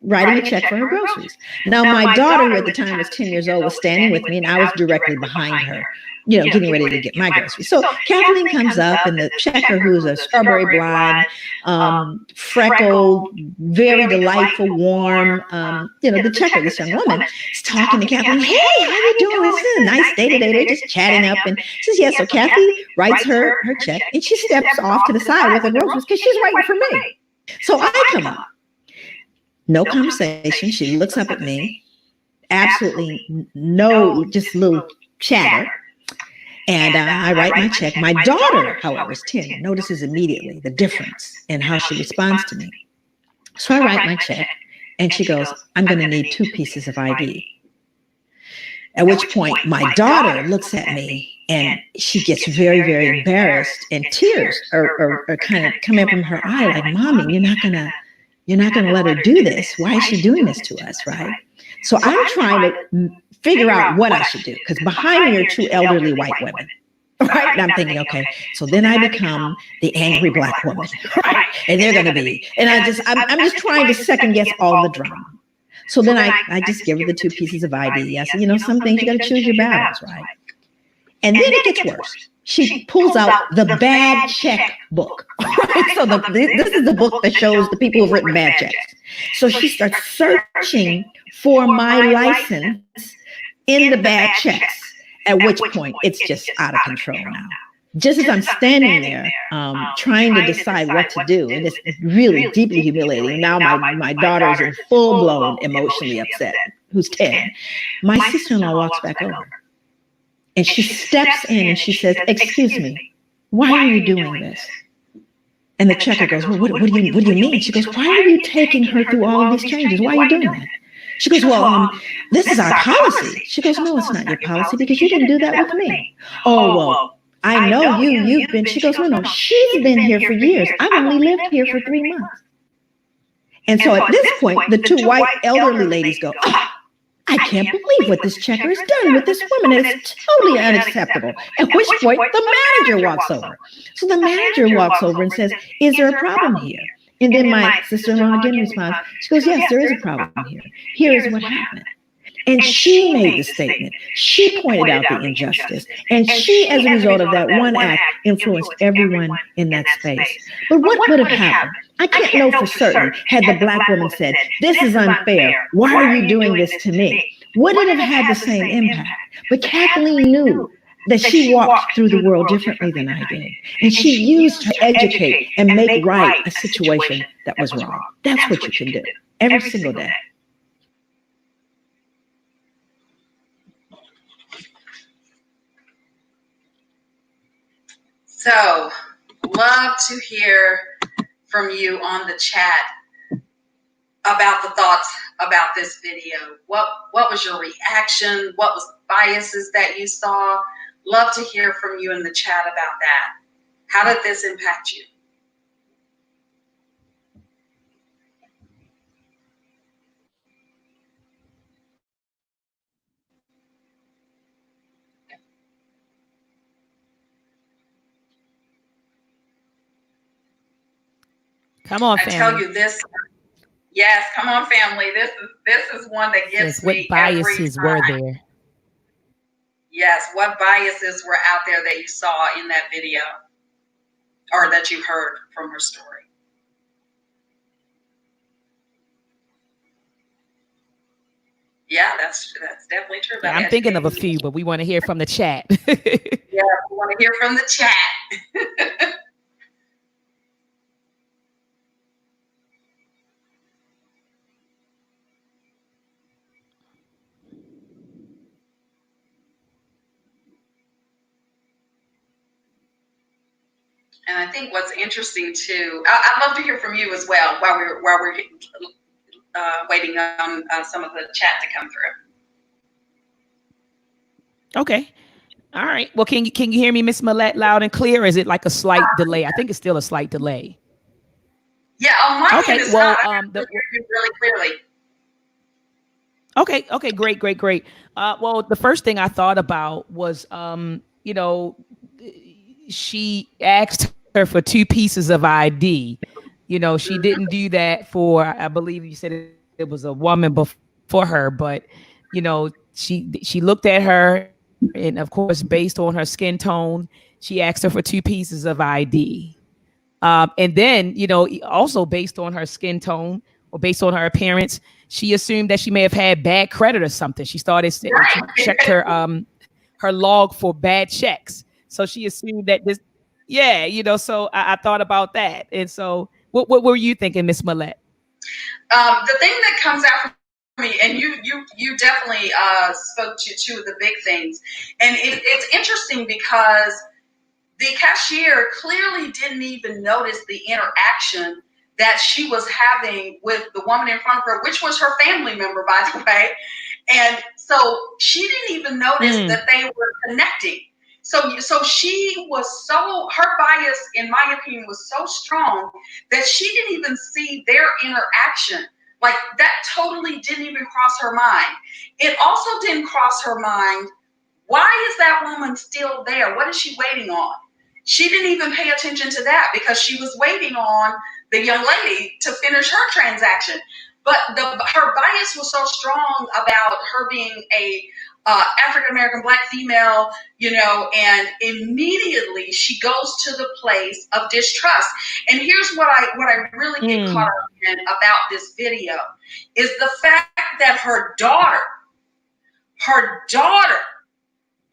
writing a check for her groceries. Now, my daughter, who at the time was 10 years old, was standing with me, and I was directly behind her, getting ready to get my groceries. So Kathleen comes up, and the checker, who's a strawberry blonde, freckled, very delightful, warm, the checker, this young woman, is talking to Kathleen. Hey, how you doing? This is a nice day today. They're just chatting up. And she says, yes. So Kathy writes her check, and she steps off to the side with her groceries because she's writing for me. So I come up. No conversation. She looks up at me. Absolutely no, just a little chatter. And I write my check. My daughter, however, is 10, notices immediately the difference in how she responds to me. So I write my check, and she goes, I'm going to need 2 pieces of ID. At which point, my daughter looks at me, and she gets very, very embarrassed, and tears are kind of coming from her eye, like, Mommy, you're not going to let her do this. Why is she doing this to us, right? So I'm trying to figure out what I should do, because behind me are 2 elderly white women, right? And I'm thinking, okay, so then I become the angry black woman, right? And they're going to be, and I'm just trying to second guess all the drama. So then I just give her the 2 pieces of ID. I said, some things you got to choose your battles, right? And then it gets worse. She pulls out the bad check book. Right? So this is the book that shows the people who've written bad checks. So she starts searching for my license in the bad checks, at which point it's just out of control now. Just as I'm standing there trying to decide what to do, and it's really deeply humiliating. Now my daughter is in full-blown emotionally upset, who's 10. My sister-in-law walks back over. And she steps in and she says, excuse me, why are you doing this? And the checker goes, well, what do you mean? She goes, why are you taking her through all of these changes? Why are you doing that? She goes, well, this is our policy. She goes, no, it's not your policy because you didn't do that with me. Oh, well, I know you've been. She goes, no, she's been here for years. I've only lived here for 3 months. And so at this point, the 2 white elderly ladies go, I can't believe what this checker has done with this woman. And it's totally unacceptable. At which point the manager walks over. So the manager walks over and says, is there a problem here? And then my sister-in-law again responds. She goes, yes, there is a problem here. Here is what happened. And she made the statement. She pointed out the injustice. And she, as a result of that one act, influenced everyone in that space. But what would have happened? I can't know for certain had the black woman said, this is unfair. Why are you doing this to me? would it have had the same impact? But Kathleen knew that she walked through the world differently than I did. And she used to educate and make right a situation that was wrong. That's what you can do every single day. So, love to hear from you on the chat about the thoughts about this video. What was your reaction? What was the biases that you saw? Love to hear from you in the chat about that. How did this impact you? Come on, family. I tell you this. Yes, come on, family. This is one that gets me every time. What biases were there? Yes, what biases were out there that you saw in that video or that you heard from her story? Yeah, that's definitely true. Yeah, I'm thinking of a few, but we want to hear from the chat. Yeah, we want to hear from the chat. And I think what's interesting too, I'd love to hear from you as well while we're waiting on some of the chat to come through. Okay. All right. Well, can you hear me, Miss Millette, loud and clear? Or is it like a slight delay? I think it's still a slight delay. Yeah, on my end it's not. I hear you really clearly. Okay, great. Well, the first thing I thought about was, she asked her for 2 pieces of ID. She didn't do that for, I believe you said it was a woman before her, but, she looked at her, and of course, based on her skin tone, she asked her for 2 pieces of ID. And then, also based on her skin tone or based on her appearance, she assumed that she may have had bad credit or something. She started, she checked her log for bad checks. So she assumed that this, so I thought about that. And so what were you thinking, Miss Millette? The thing that comes out from me, and you definitely spoke to 2 of the big things. And it's interesting because the cashier clearly didn't even notice the interaction that she was having with the woman in front of her, which was her family member, by the way. And so she didn't even notice that they were connecting. So she was her bias, in my opinion, was so strong that she didn't even see their interaction. Like, that totally didn't even cross her mind. It also didn't cross her mind, why is that woman still there? What is she waiting on? She didn't even pay attention to that because she was waiting on the young lady to finish her transaction. But her bias was so strong about her being a African-American Black female, and immediately she goes to the place of distrust. And here's what I really get caught up in about this video is the fact that her daughter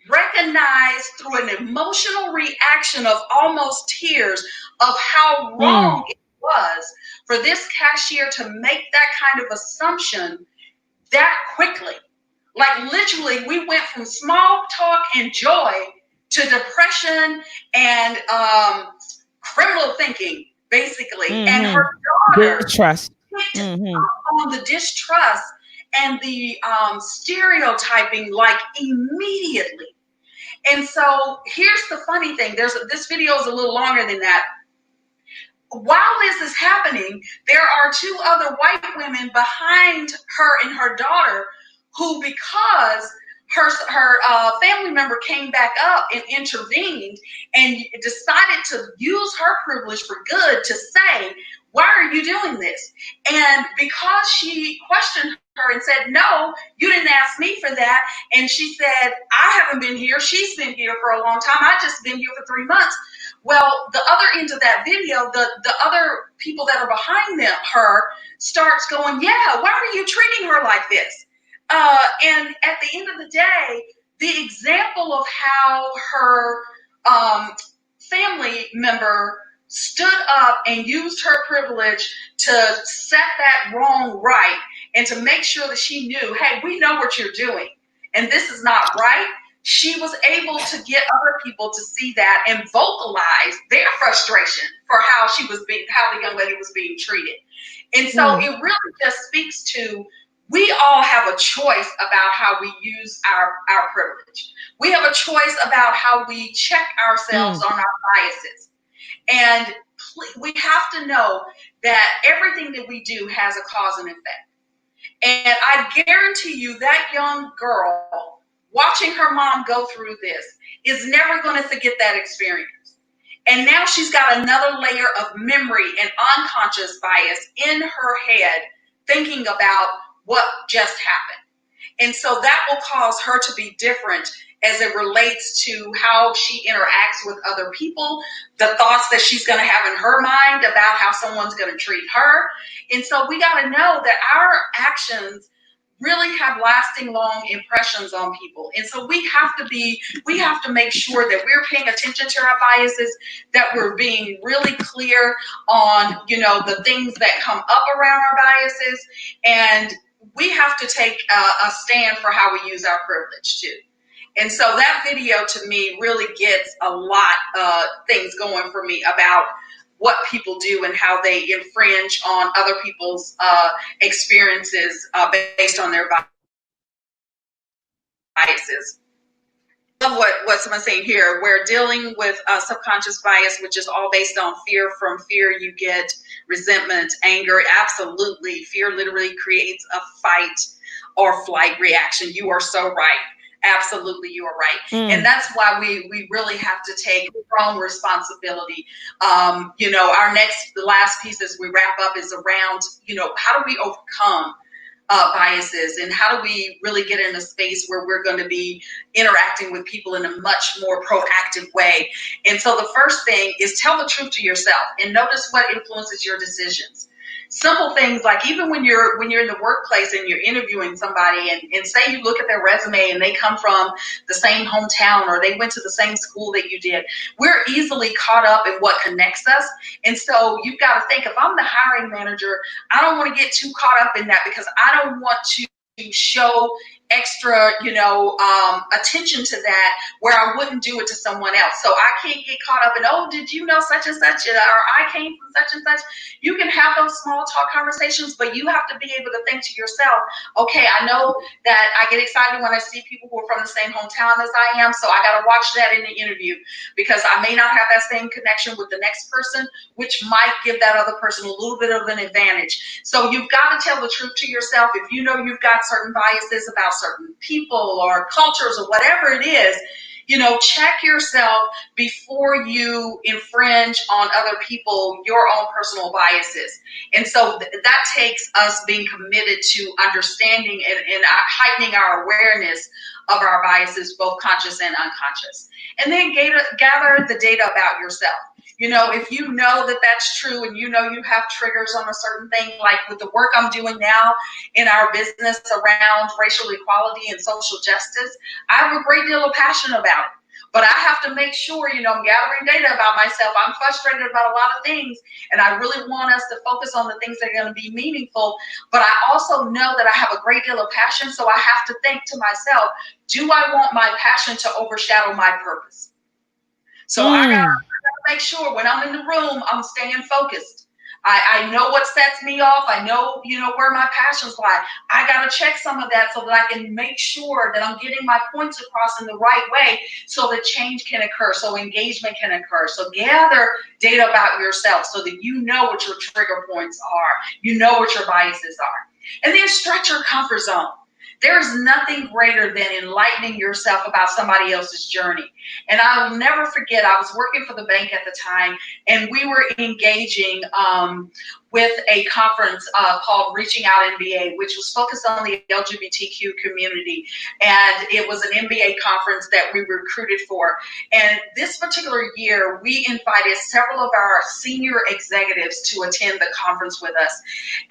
recognized through an emotional reaction of almost tears of how wrong it was for this cashier to make that kind of assumption that quickly. Like, literally, we went from small talk and joy to depression and criminal thinking, basically. And her daughter distrust picked up on the distrust and the stereotyping, like, immediately. And so here's the funny thing. This video is a little longer than that. While this is happening, there are 2 other white women behind her and her daughter who, because her family member came back up and intervened and decided to use her privilege for good to say, why are you doing this? And because she questioned her and said, no, you didn't ask me for that. And she said, I haven't been here. She's been here for a long time. I just been here for 3 months. Well, the other end of that video, the other people that are behind her starts going, yeah, why are you treating her like this? And at the end of the day, the example of how her family member stood up and used her privilege to set that wrong right and to make sure that she knew, hey, we know what you're doing and this is not right. She was able to get other people to see that and vocalize their frustration for how the young lady was being treated. And so it really just speaks to, we all have a choice about how we use our privilege. We have a choice about how we check ourselves on our biases. And we have to know that everything that we do has a cause and effect. And I guarantee you that young girl watching her mom go through this is never going to forget that experience. And now she's got another layer of memory and unconscious bias in her head thinking about what just happened. And so that will cause her to be different as it relates to how she interacts with other people, the thoughts that she's going to have in her mind about how someone's going to treat her. And so we got to know that our actions really have lasting, long impressions on people. And so we have to make sure that we're paying attention to our biases, that we're being really clear on, the things that come up around our biases. And we have to take a stand for how we use our privilege too. And so that video to me really gets a lot of things going for me about what people do and how they infringe on other people's experiences based on their biases. What someone's saying here, we're dealing with subconscious bias, which is all based on fear. From fear, you get resentment, anger. Absolutely. Fear literally creates a fight or flight reaction. You are so right. Absolutely, you are right. And that's why we really have to take strong responsibility. The last piece as we wrap up is around, how do we overcome biases, and how do we really get in a space where we're going to be interacting with people in a much more proactive way. And so the first thing is tell the truth to yourself and notice what influences your decisions. Simple things like even when you're in the workplace and you're interviewing somebody and say you look at their resume and they come from the same hometown or they went to the same school that you did, we're easily caught up in what connects us. And so you've got to think, if I'm the hiring manager, I don't want to get too caught up in that because I don't want to show extra, attention to that where I wouldn't do it to someone else. So I can't get caught up in, oh, did you know such and such, or I came from such and such. You can have those small talk conversations, but you have to be able to think to yourself, okay, I know that I get excited when I see people who are from the same hometown as I am, so I got to watch that in the interview because I may not have that same connection with the next person, which might give that other person a little bit of an advantage. So you've got to tell the truth to yourself. If you know you've got certain biases about certain people or cultures or whatever it is, check yourself before you infringe on other people, your own personal biases. And so that takes us being committed to understanding and heightening our awareness of our biases, both conscious and unconscious. And then gather the data about yourself. If you know that that's true and you have triggers on a certain thing, like with the work I'm doing now in our business around racial equality and social justice, I have a great deal of passion about it. But I have to make sure, I'm gathering data about myself. I'm frustrated about a lot of things, and I really want us to focus on the things that are going to be meaningful. But I also know that I have a great deal of passion, so I have to think to myself, do I want my passion to overshadow my purpose? So I gotta make sure when I'm in the room, I'm staying focused. I know what sets me off. I know, where my passions lie. I got to check some of that so that I can make sure that I'm getting my points across in the right way so that change can occur, so engagement can occur. So gather data about yourself so that you know what your trigger points are. You know what your biases are. And then stretch your comfort zone. There's nothing greater than enlightening yourself about somebody else's journey. And I will never forget, I was working for the bank at the time, and we were engaging with a conference called Reaching Out MBA, which was focused on the LGBTQ community. And it was an MBA conference that we recruited for. And this particular year, we invited several of our senior executives to attend the conference with us.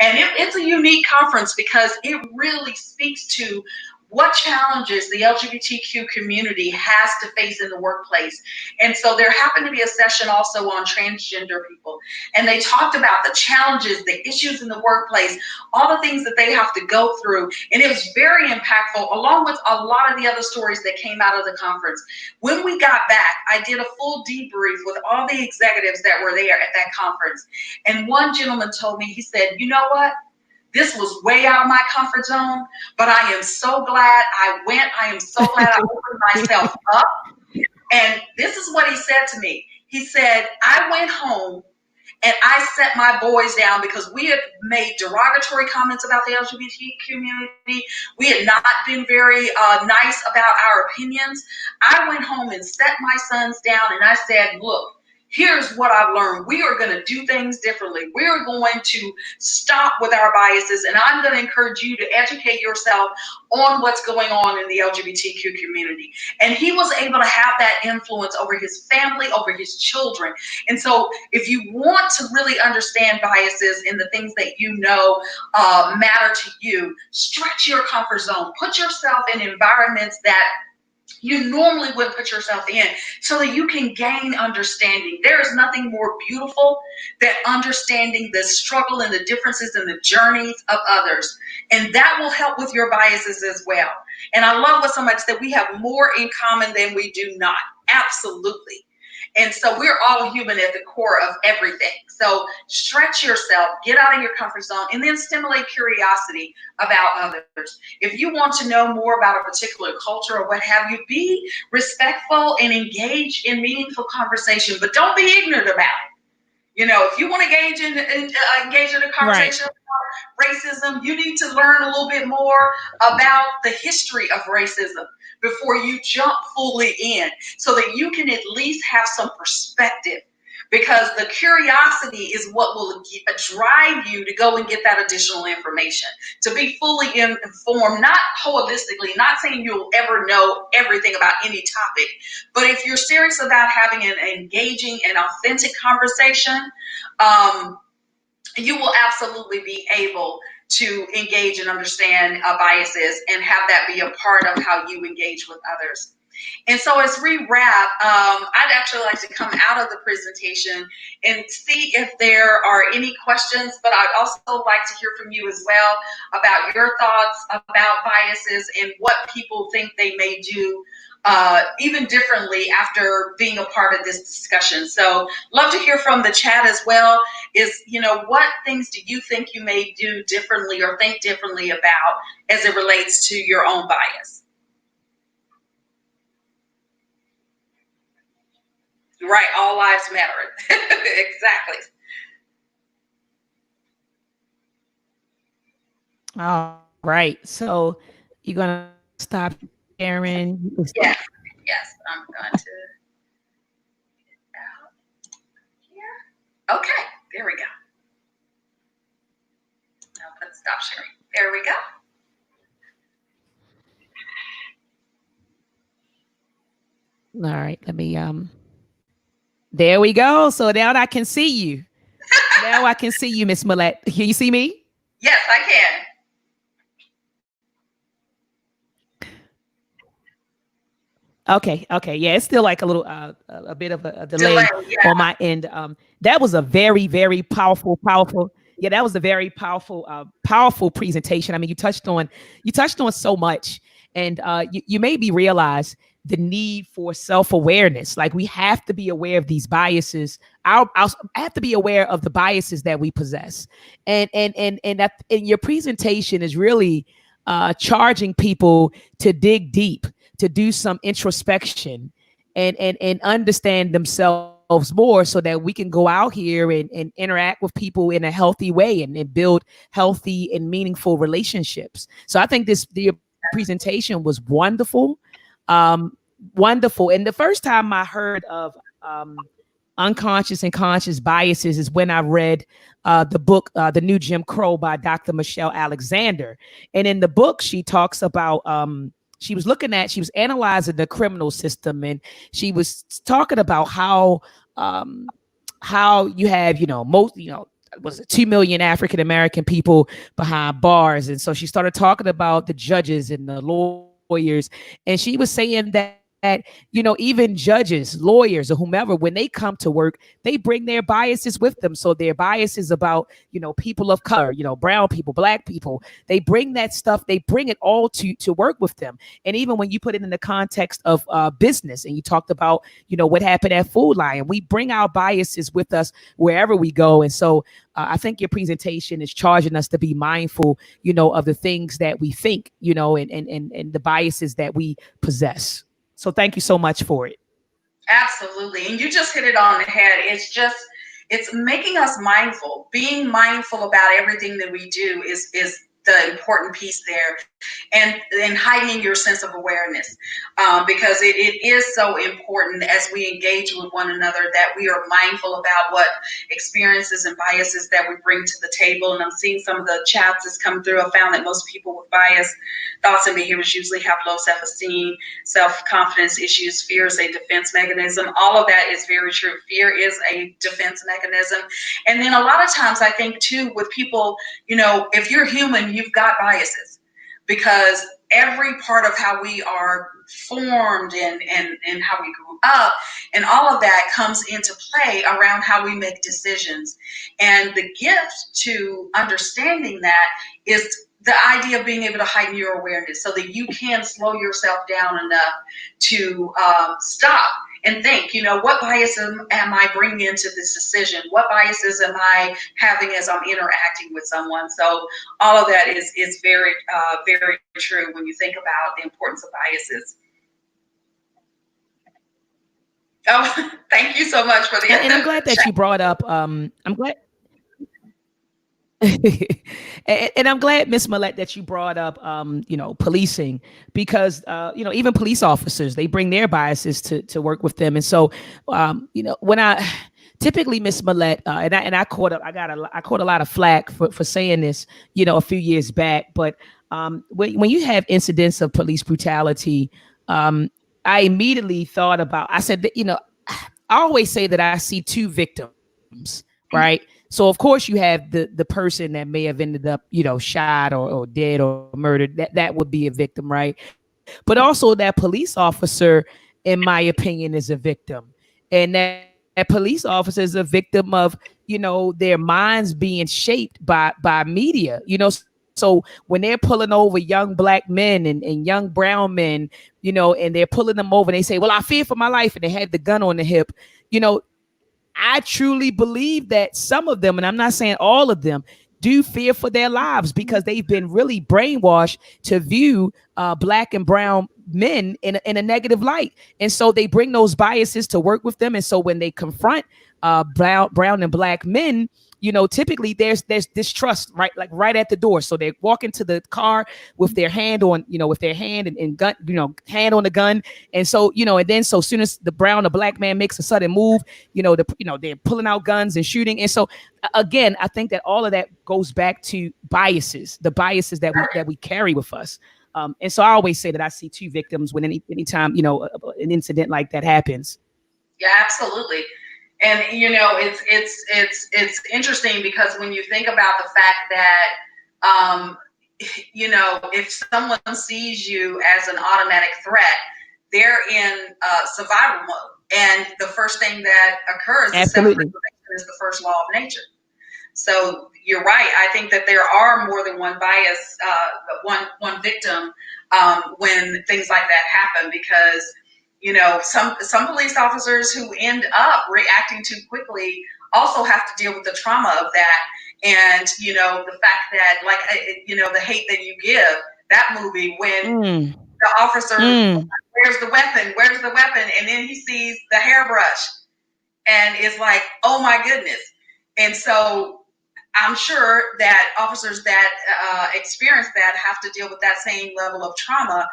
And it's a unique conference because it really speaks to what challenges the LGBTQ community has to face in the workplace. And so there happened to be a session also on transgender people. And they talked about the challenges, the issues in the workplace, all the things that they have to go through. And it was very impactful, along with a lot of the other stories that came out of the conference. When we got back, I did a full debrief with all the executives that were there at that conference. And one gentleman told me, he said, you know what? This was way out of my comfort zone, but I am so glad I went. I am so glad I opened myself up. And this is what he said to me. He said, I went home and I set my boys down because we had made derogatory comments about the LGBT community. We had not been very nice about our opinions. I went home and set my sons down and I said, look, here's what I've learned. We are going to do things differently. We're going to stop with our biases, and I'm going to encourage you to educate yourself on what's going on in the LGBTQ community. And he was able to have that influence over his family, over his children. And so if you want to really understand biases and the things that you know matter to you, stretch your comfort zone. Put yourself in environments that you normally wouldn't put yourself in so that you can gain understanding. There is nothing more beautiful than understanding the struggle and the differences and the journeys of others. And that will help with your biases as well. And I love what somebody said, we have more in common than we do not. Absolutely. And so we're all human at the core of everything. So stretch yourself, get out of your comfort zone, and then stimulate curiosity about others. If you want to know more about a particular culture or what have you, be respectful and engage in meaningful conversation, but don't be ignorant about it. You know, if you want to engage in a conversation about racism, you need to learn a little bit more about the history of racism before you jump fully in, so that you can at least have some perspective. Because the curiosity is what will drive you to go and get that additional information, to be fully informed, not holistically, not saying you'll ever know everything about any topic, but if you're serious about having an engaging and authentic conversation, you will absolutely be able to engage and understand biases and have that be a part of how you engage with others. And so as we wrap, I'd actually like to come out of the presentation and see if there are any questions, but I'd also like to hear from you as well about your thoughts about biases and what people think they may do even differently after being a part of this discussion. So love to hear from the chat as well. Is, you know, what things do you think you may do differently or think differently about as it relates to your own bias? Right, all lives matter. Exactly. All right. So you're gonna stop sharing. Yes, yes, I'm going to get out here. Okay, there we go. Now let's stop sharing. There we go. All right, let me there we go. So now I can see you. Now I can see you, Miss Millette. Can you see me? Yes, I can. Okay. Yeah, it's still like a little a bit of a delay Yeah. on my end. That was a very, very powerful. Yeah, that was a very powerful presentation. I mean, you touched on so much, and you made me realize the need for self-awareness. Like, we have to be aware of these biases. I have to be aware of the biases that we possess, and your presentation is really charging people to dig deep, to do some introspection, and understand themselves more, so that we can go out here and interact with people in a healthy way, and build healthy and meaningful relationships. So I think the presentation was wonderful. Wonderful. And the first time I heard of Unconscious and Conscious Biases is when I read the book, The New Jim Crow by Dr. Michelle Alexander. And in the book, she talks about, she was analyzing the criminal system, and she was talking about how you have, was it 2 million African American people behind bars. And so she started talking about the judges and the lawyers. And she was saying that, even judges, lawyers, or whomever, when they come to work, they bring their biases with them. So their biases about, people of color, brown people, black people, they bring that stuff, they bring it all to work with them. And even when you put it in the context of business, and you talked about, what happened at Food Lion, we bring our biases with us wherever we go. And so I think your presentation is charging us to be mindful, of the things that we think, and the biases that we possess. So thank you so much for it. Absolutely. And you just hit it on the head. It's making us mindful. Being mindful about everything that we do is the important piece there, and heightening your sense of awareness, because it is so important as we engage with one another that we are mindful about what experiences and biases that we bring to the table. And I'm seeing some of the chats that's come through. I found that most people with bias thoughts and behaviors usually have low self-esteem, self-confidence issues. Fear is a defense mechanism. All of that is very true. Fear is a defense mechanism. And then a lot of times I think too with people, if you're human, you've got biases, because every part of how we are formed and how we grew up and all of that comes into play around how we make decisions. And the gift to understanding that is the idea of being able to heighten your awareness so that you can slow yourself down enough to stop and think, what bias am I bringing into this decision? What biases am I having as I'm interacting with someone? So all of that is very, very true when you think about the importance of biases. Oh, thank you so much for the. And I'm glad that you brought up. I'm glad. And I'm glad, Miss Millette, that you brought up, policing, because, even police officers, they bring their biases to work with them. And so, when I typically, Miss Millette, and I caught a lot of flack for saying this, a few years back. But when you have incidents of police brutality, I immediately thought about, I said that, I always say that I see two victims, right? So of course you have the person that may have ended up, shot or dead or murdered. That would be a victim, right? But also that police officer, in my opinion, is a victim. And that police officer is a victim of, their minds being shaped by media, So when they're pulling over young black men and young brown men, and they're pulling them over and they say, well, I fear for my life, and they have the gun on the hip, I truly believe that some of them, and I'm not saying all of them, do fear for their lives because they've been really brainwashed to view black and brown men in a negative light. And so they bring those biases to work with them. And so when they confront brown and black men, typically there's distrust right at the door. So they walk into the car with their hand on, with their hand and gun, hand on the gun. And so, and then so soon as the brown or black man makes a sudden move, they're pulling out guns and shooting. And so again, I think that all of that goes back to biases, the biases that we carry with us. And so I always say that I see two victims when anytime, an incident like that happens. Yeah, absolutely. And it's interesting because when you think about the fact that if someone sees you as an automatic threat, they're in survival mode, and the first thing that occurs is self-preservation is the first law of nature. So you're right. I think that there are more than one bias, one victim when things like that happen, because some police officers who end up reacting too quickly also have to deal with the trauma of that. And, the fact that, like, The Hate That You Give, that movie, when the officer, where's the weapon? And then he sees the hairbrush and is like, oh my goodness. And so I'm sure that officers that experience that have to deal with that same level of trauma.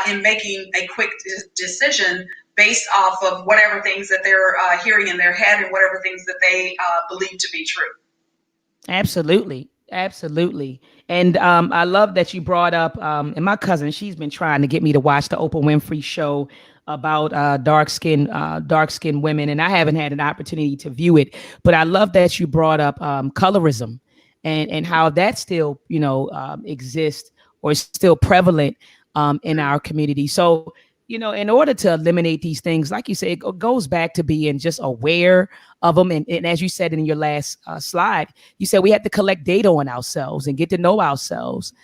in making a quick decision based off of whatever things that they're hearing in their head and whatever things that they believe to be true. Absolutely. Absolutely. And I love that you brought up, and my cousin, she's been trying to get me to watch the Oprah Winfrey show about dark skinned women, and I haven't had an opportunity to view it. But I love that you brought up colorism and how that still, exists or is still prevalent in our community. So, in order to eliminate these things, like you say, it goes back to being just aware of them. And as you said in your last slide, you said we have to collect data on ourselves and get to know ourselves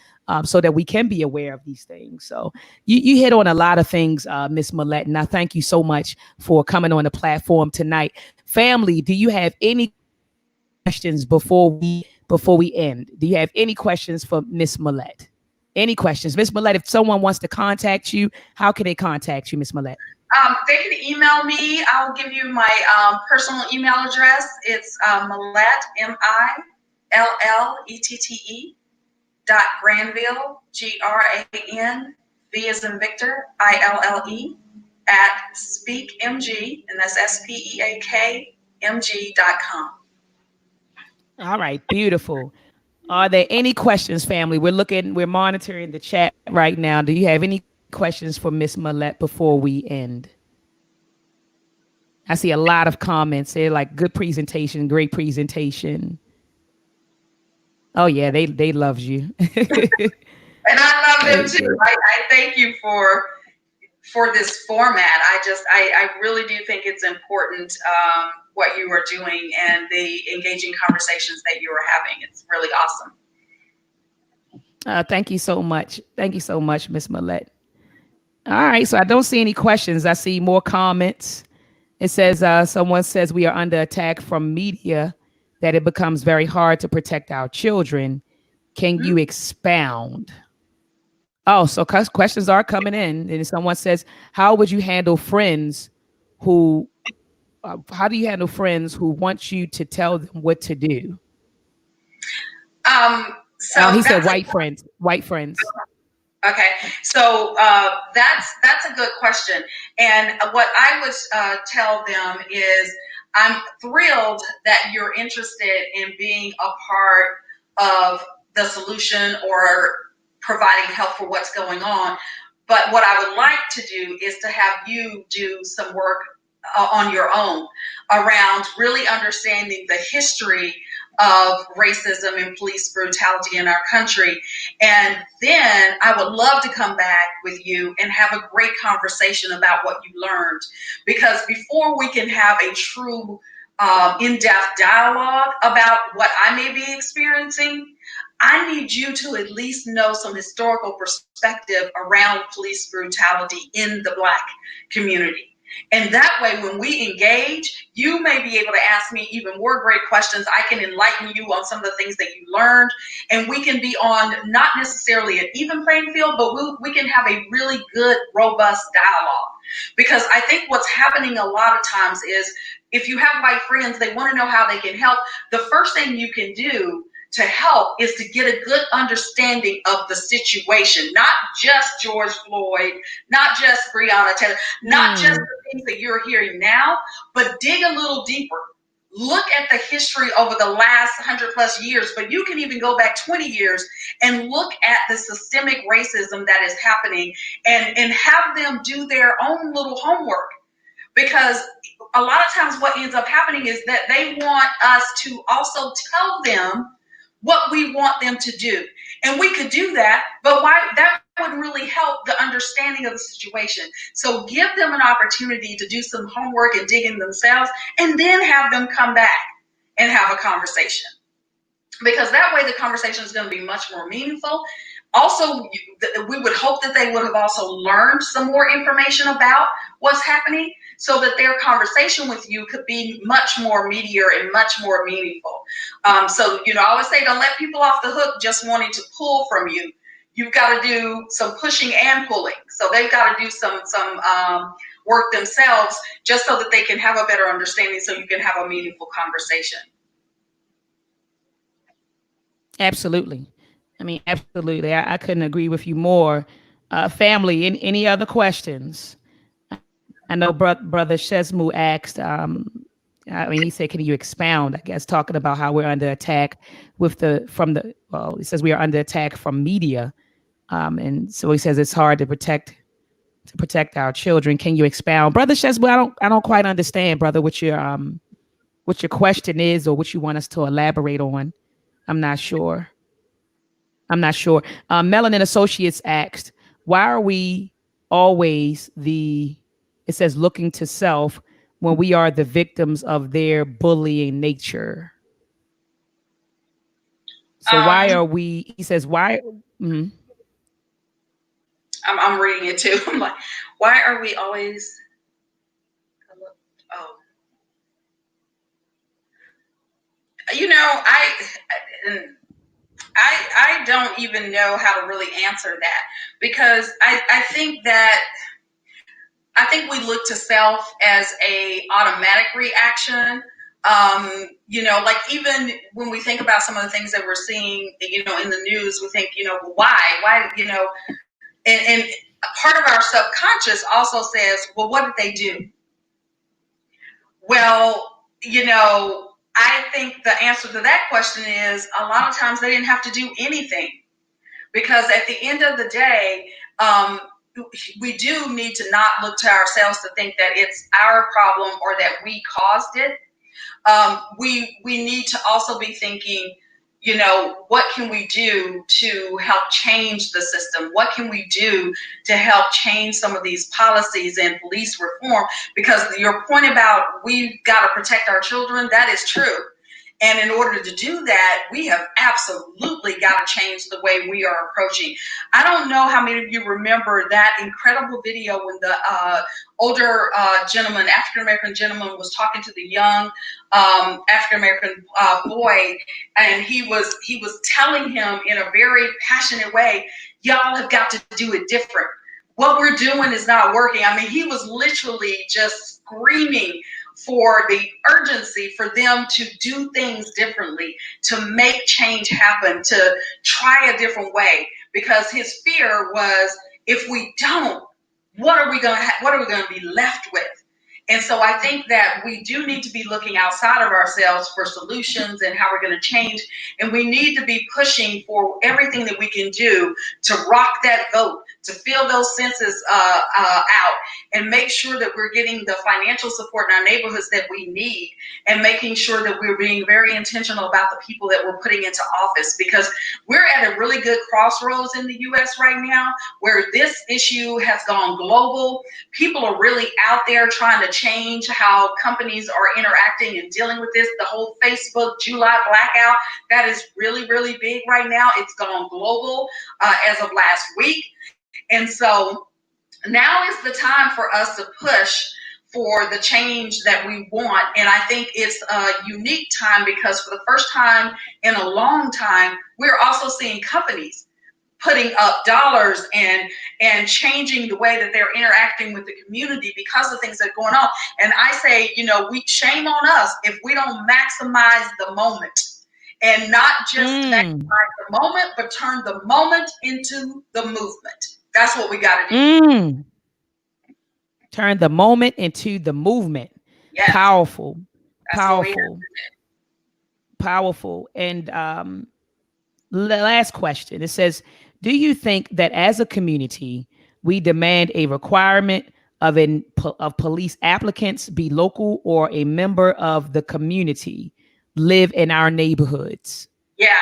so that we can be aware of these things. So you hit on a lot of things, Miss Millette, and I thank you so much for coming on the platform tonight. Family, do you have any questions before we end? Do you have any questions for Miss Millette? Any questions, Miss Millette? If someone wants to contact you, how can they contact you, Miss Millette? They can email me. I'll give you my personal email address. It's Millette, Millette, .Granville, GRANV as in Victor, ILLE, at speakmg, and that's SPEAKMG.com. All right, beautiful. Are there any questions, family? We're monitoring the chat right now. Do you have any questions for Miss Millette before we end? I see a lot of comments. They're like, good presentation, great presentation. Oh yeah, they loved you. And I love them too. I thank you for this format. I really do think it's important what you are doing and the engaging conversations that you are having. It's really awesome. Thank you so much. Thank you so much, Miss Millette. All right, so I don't see any questions. I see more comments. It says someone says we are under attack from media, that it becomes very hard to protect our children. Can you expound? Oh, so questions are coming in, and someone says, how would you handle friends who? How do you handle friends who want you to tell them what to do? So he said white friends. White friends. Okay, so that's a good question, and what I would tell them is, I'm thrilled that you're interested in being a part of the solution or providing help for what's going on. But what I would like to do is to have you do some work on your own around really understanding the history of racism and police brutality in our country. And then I would love to come back with you and have a great conversation about what you learned. Because before we can have a true in-depth dialogue about what I may be experiencing, I need you to at least know some historical perspective around police brutality in the Black community. And that way, when we engage, you may be able to ask me even more great questions. I can enlighten you on some of the things that you learned, and we can be on not necessarily an even playing field, but we can have a really good, robust dialogue. Because I think what's happening a lot of times is, if you have white friends, they want to know how they can help. The first thing you can do to help is to get a good understanding of the situation, not just George Floyd, not just Breonna Taylor, not just the things that you're hearing now, but dig a little deeper. Look at the history over the last 100+ years, but you can even go back 20 years and look at the systemic racism that is happening, and have them do their own little homework. Because a lot of times what ends up happening is that they want us to also tell them what we want them to do. And we could do that, but why that wouldn't really help the understanding of the situation. So give them an opportunity to do some homework and dig in themselves, and then have them come back and have a conversation. Because that way the conversation is going to be much more meaningful. Also, we would hope that they would have also learned some more information about what's happening, so that their conversation with you could be much more meatier and much more meaningful. So, I always say, don't let people off the hook just wanting to pull from you. You've got to do some pushing and pulling. So they've got to do some work themselves, just so that they can have a better understanding, so you can have a meaningful conversation. Absolutely. I mean, absolutely. I couldn't agree with you more. Family, any other questions? I know Brother Shesmu asked, I mean, he said, can you expound, I guess, talking about how we're under attack well, he says we are under attack from media. And so he says it's hard to protect our children. Can you expound? Brother Shesmu, I don't quite understand, brother, what your question is or what you want us to elaborate on. I'm not sure. Melanin Associates asked, why are we always it says looking to self when we are the victims of their bullying nature? So why are we, he says, why? Mm-hmm. I'm reading it too. I'm like, why are we always, oh, I don't even know how to really answer that, because I think we look to self as a automatic reaction. Like even when we think about some of the things that we're seeing, in the news, we think, why, and part of our subconscious also says, well, what did they do? Well, I think the answer to that question is a lot of times they didn't have to do anything, because at the end of the day, we do need to not look to ourselves to think that it's our problem or that we caused it. We need to also be thinking, what can we do to help change the system? What can we do to help change some of these policies and police reform? Because your point about we've got to protect our children, that is true. And in order to do that, we have absolutely got to change the way we are approaching. I don't know how many of you remember that incredible video when the older African-American gentleman was talking to the young African-American boy, and he was telling him in a very passionate way, y'all have got to do it different. What we're doing is not working. I mean, he was literally just screaming for the urgency for them to do things differently, to make change happen, to try a different way. Because his fear was, if we don't, what are we going to be left with? And so I think that we do need to be looking outside of ourselves for solutions and how we're going to change. And we need to be pushing for everything that we can do to rock that vote, to fill those census out, and make sure that we're getting the financial support in our neighborhoods that we need, and making sure that we're being very intentional about the people that we're putting into office, because we're at a really good crossroads in the U.S. right now, where this issue has gone global. People are really out there trying to change how companies are interacting and dealing with this. The whole Facebook July blackout, that is really, really big right now. It's gone global as of last week. And so now is the time for us to push for the change that we want. And I think it's a unique time, because for the first time in a long time, we're also seeing companies putting up dollars and changing the way that they're interacting with the community because of things that are going on. And I say, we shame on us if we don't maximize the moment, and not just maximize the moment, but turn the moment into the movement. That's what we got to do. Turn the moment into the movement. Yes. Powerful. And the last question, it says, do you think that as a community, we demand a requirement of police applicants be local or a member of the community, live in our neighborhoods? Yeah,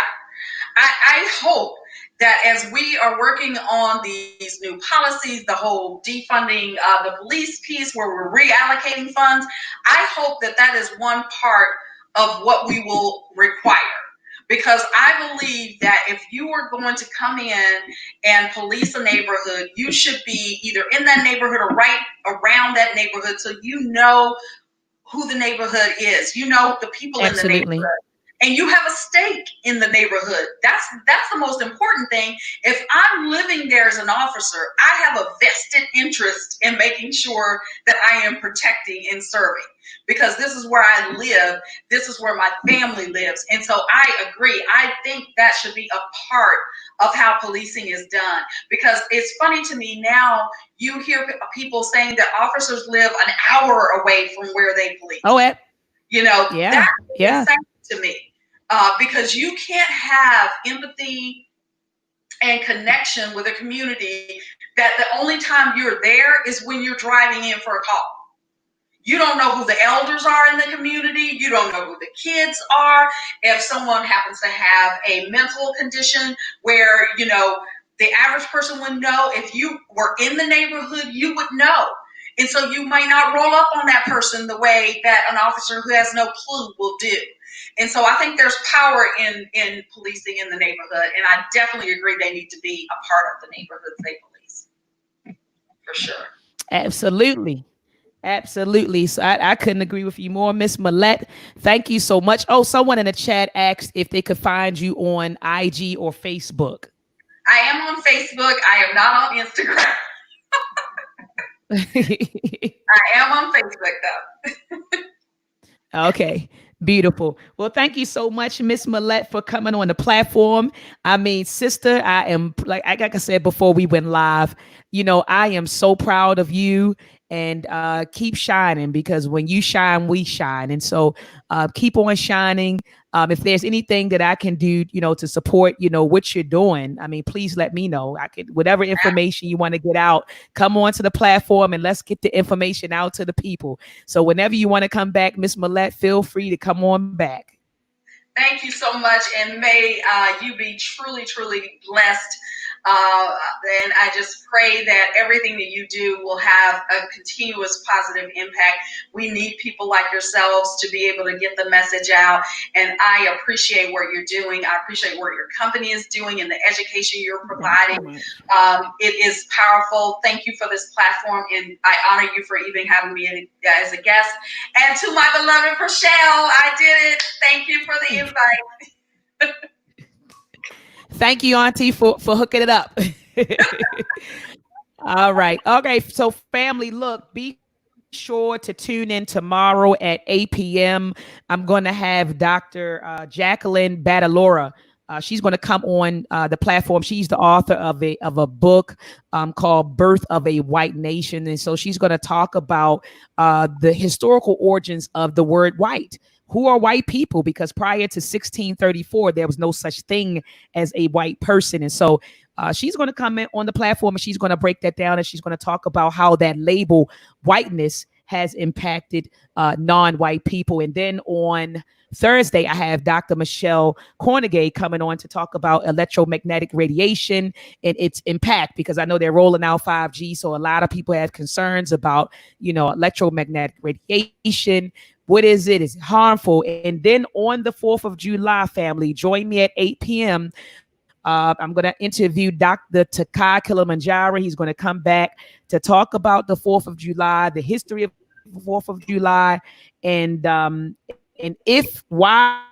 I hope that as we are working on these new policies, the whole defunding the police piece where we're reallocating funds, I hope that that is one part of what we will require. Because I believe that if you are going to come in and police a neighborhood, you should be either in that neighborhood or right around that neighborhood, so you know who the neighborhood is. You know the people in the neighborhood. and you have a stake in the neighborhood. That's the most important thing. If I'm living there as an officer, I have a vested interest in making sure that I am protecting and serving, because this is where I live. This is where my family lives. And so I agree. I think that should be a part of how policing is done, because it's funny to me now, you hear people saying that officers live an hour away from where they police. Oh, That is yeah. insane to me, because you can't have empathy and connection with a community that the only time you're there is when you're driving in for a call. You don't know who the elders are in the community. You don't know who the kids are. If someone happens to have a mental condition where, the average person would know, if you were in the neighborhood, you would know. And so you might not roll up on that person the way that an officer who has no clue will do. And so I think there's power in policing in the neighborhood. And I definitely agree they need to be a part of the neighborhoods they police. For sure. Absolutely. Absolutely. So I couldn't agree with you more, Miss Millette. Thank you so much. Oh, someone in the chat asked if they could find you on IG or Facebook. I am on Facebook. I am not on Instagram. I am on Facebook, though. Okay. Beautiful. Well, thank you so much, Miss Millette, for coming on the platform. I mean, sister, I am like I said before we went live, I am so proud of you, and keep shining, because when you shine, we shine. And so keep on shining. If there's anything that I can do, to support, what you're doing, I mean, please let me know. I could, whatever information you want to get out, come onto the platform and let's get the information out to the people. So whenever you want to come back, Miss Millette, feel free to come on back. Thank you so much, and may you be truly, truly blessed. And I just pray that everything that you do will have a continuous positive impact. We need people like yourselves to be able to get the message out, and I appreciate what you're doing. I appreciate what your company is doing and the education you're providing. It is powerful. Thank you for this platform, and I honor you for even having me as a guest. And to my beloved Rochelle, I did it. Thank you for the invite. Thank you, Auntie, for hooking it up. All right. Okay. So, family, look, be sure to tune in tomorrow at 8 p.m. I'm going to have Dr. Jacqueline Badalora. She's going to come on the platform. She's the author of a book called Birth of a White Nation. And so she's going to talk about the historical origins of the word white. Who are white people? Because prior to 1634, there was no such thing as a white person. And so she's going to come in on the platform, and she's going to break that down, and she's going to talk about how that label whiteness has impacted non-white people. And then on Thursday, I have Dr. Michelle Cornegay coming on to talk about electromagnetic radiation and its impact, because I know they're rolling out 5G. So a lot of people have concerns about, electromagnetic radiation. What is it? Is it harmful? And then on the 4th of July, family, join me at 8 p.m. I'm going to interview Dr. Takai Kilimanjaro. He's going to come back to talk about the 4th of July, the history of the 4th of July, and if why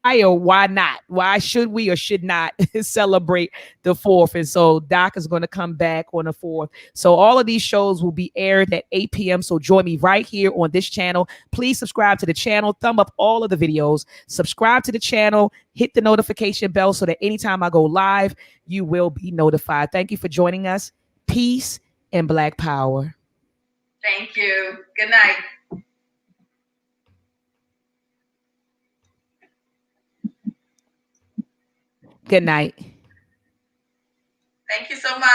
or why not? Why should we or should not celebrate the 4th? And so Doc is going to come back on the 4th. So all of these shows will be aired at 8 p.m. So join me right here on this channel. Please subscribe to the channel, thumb up all of the videos, subscribe to the channel, hit the notification bell so that anytime I go live, you will be notified. Thank you for joining us. Peace and Black Power. Thank you. Good night. Good night. Thank you so much.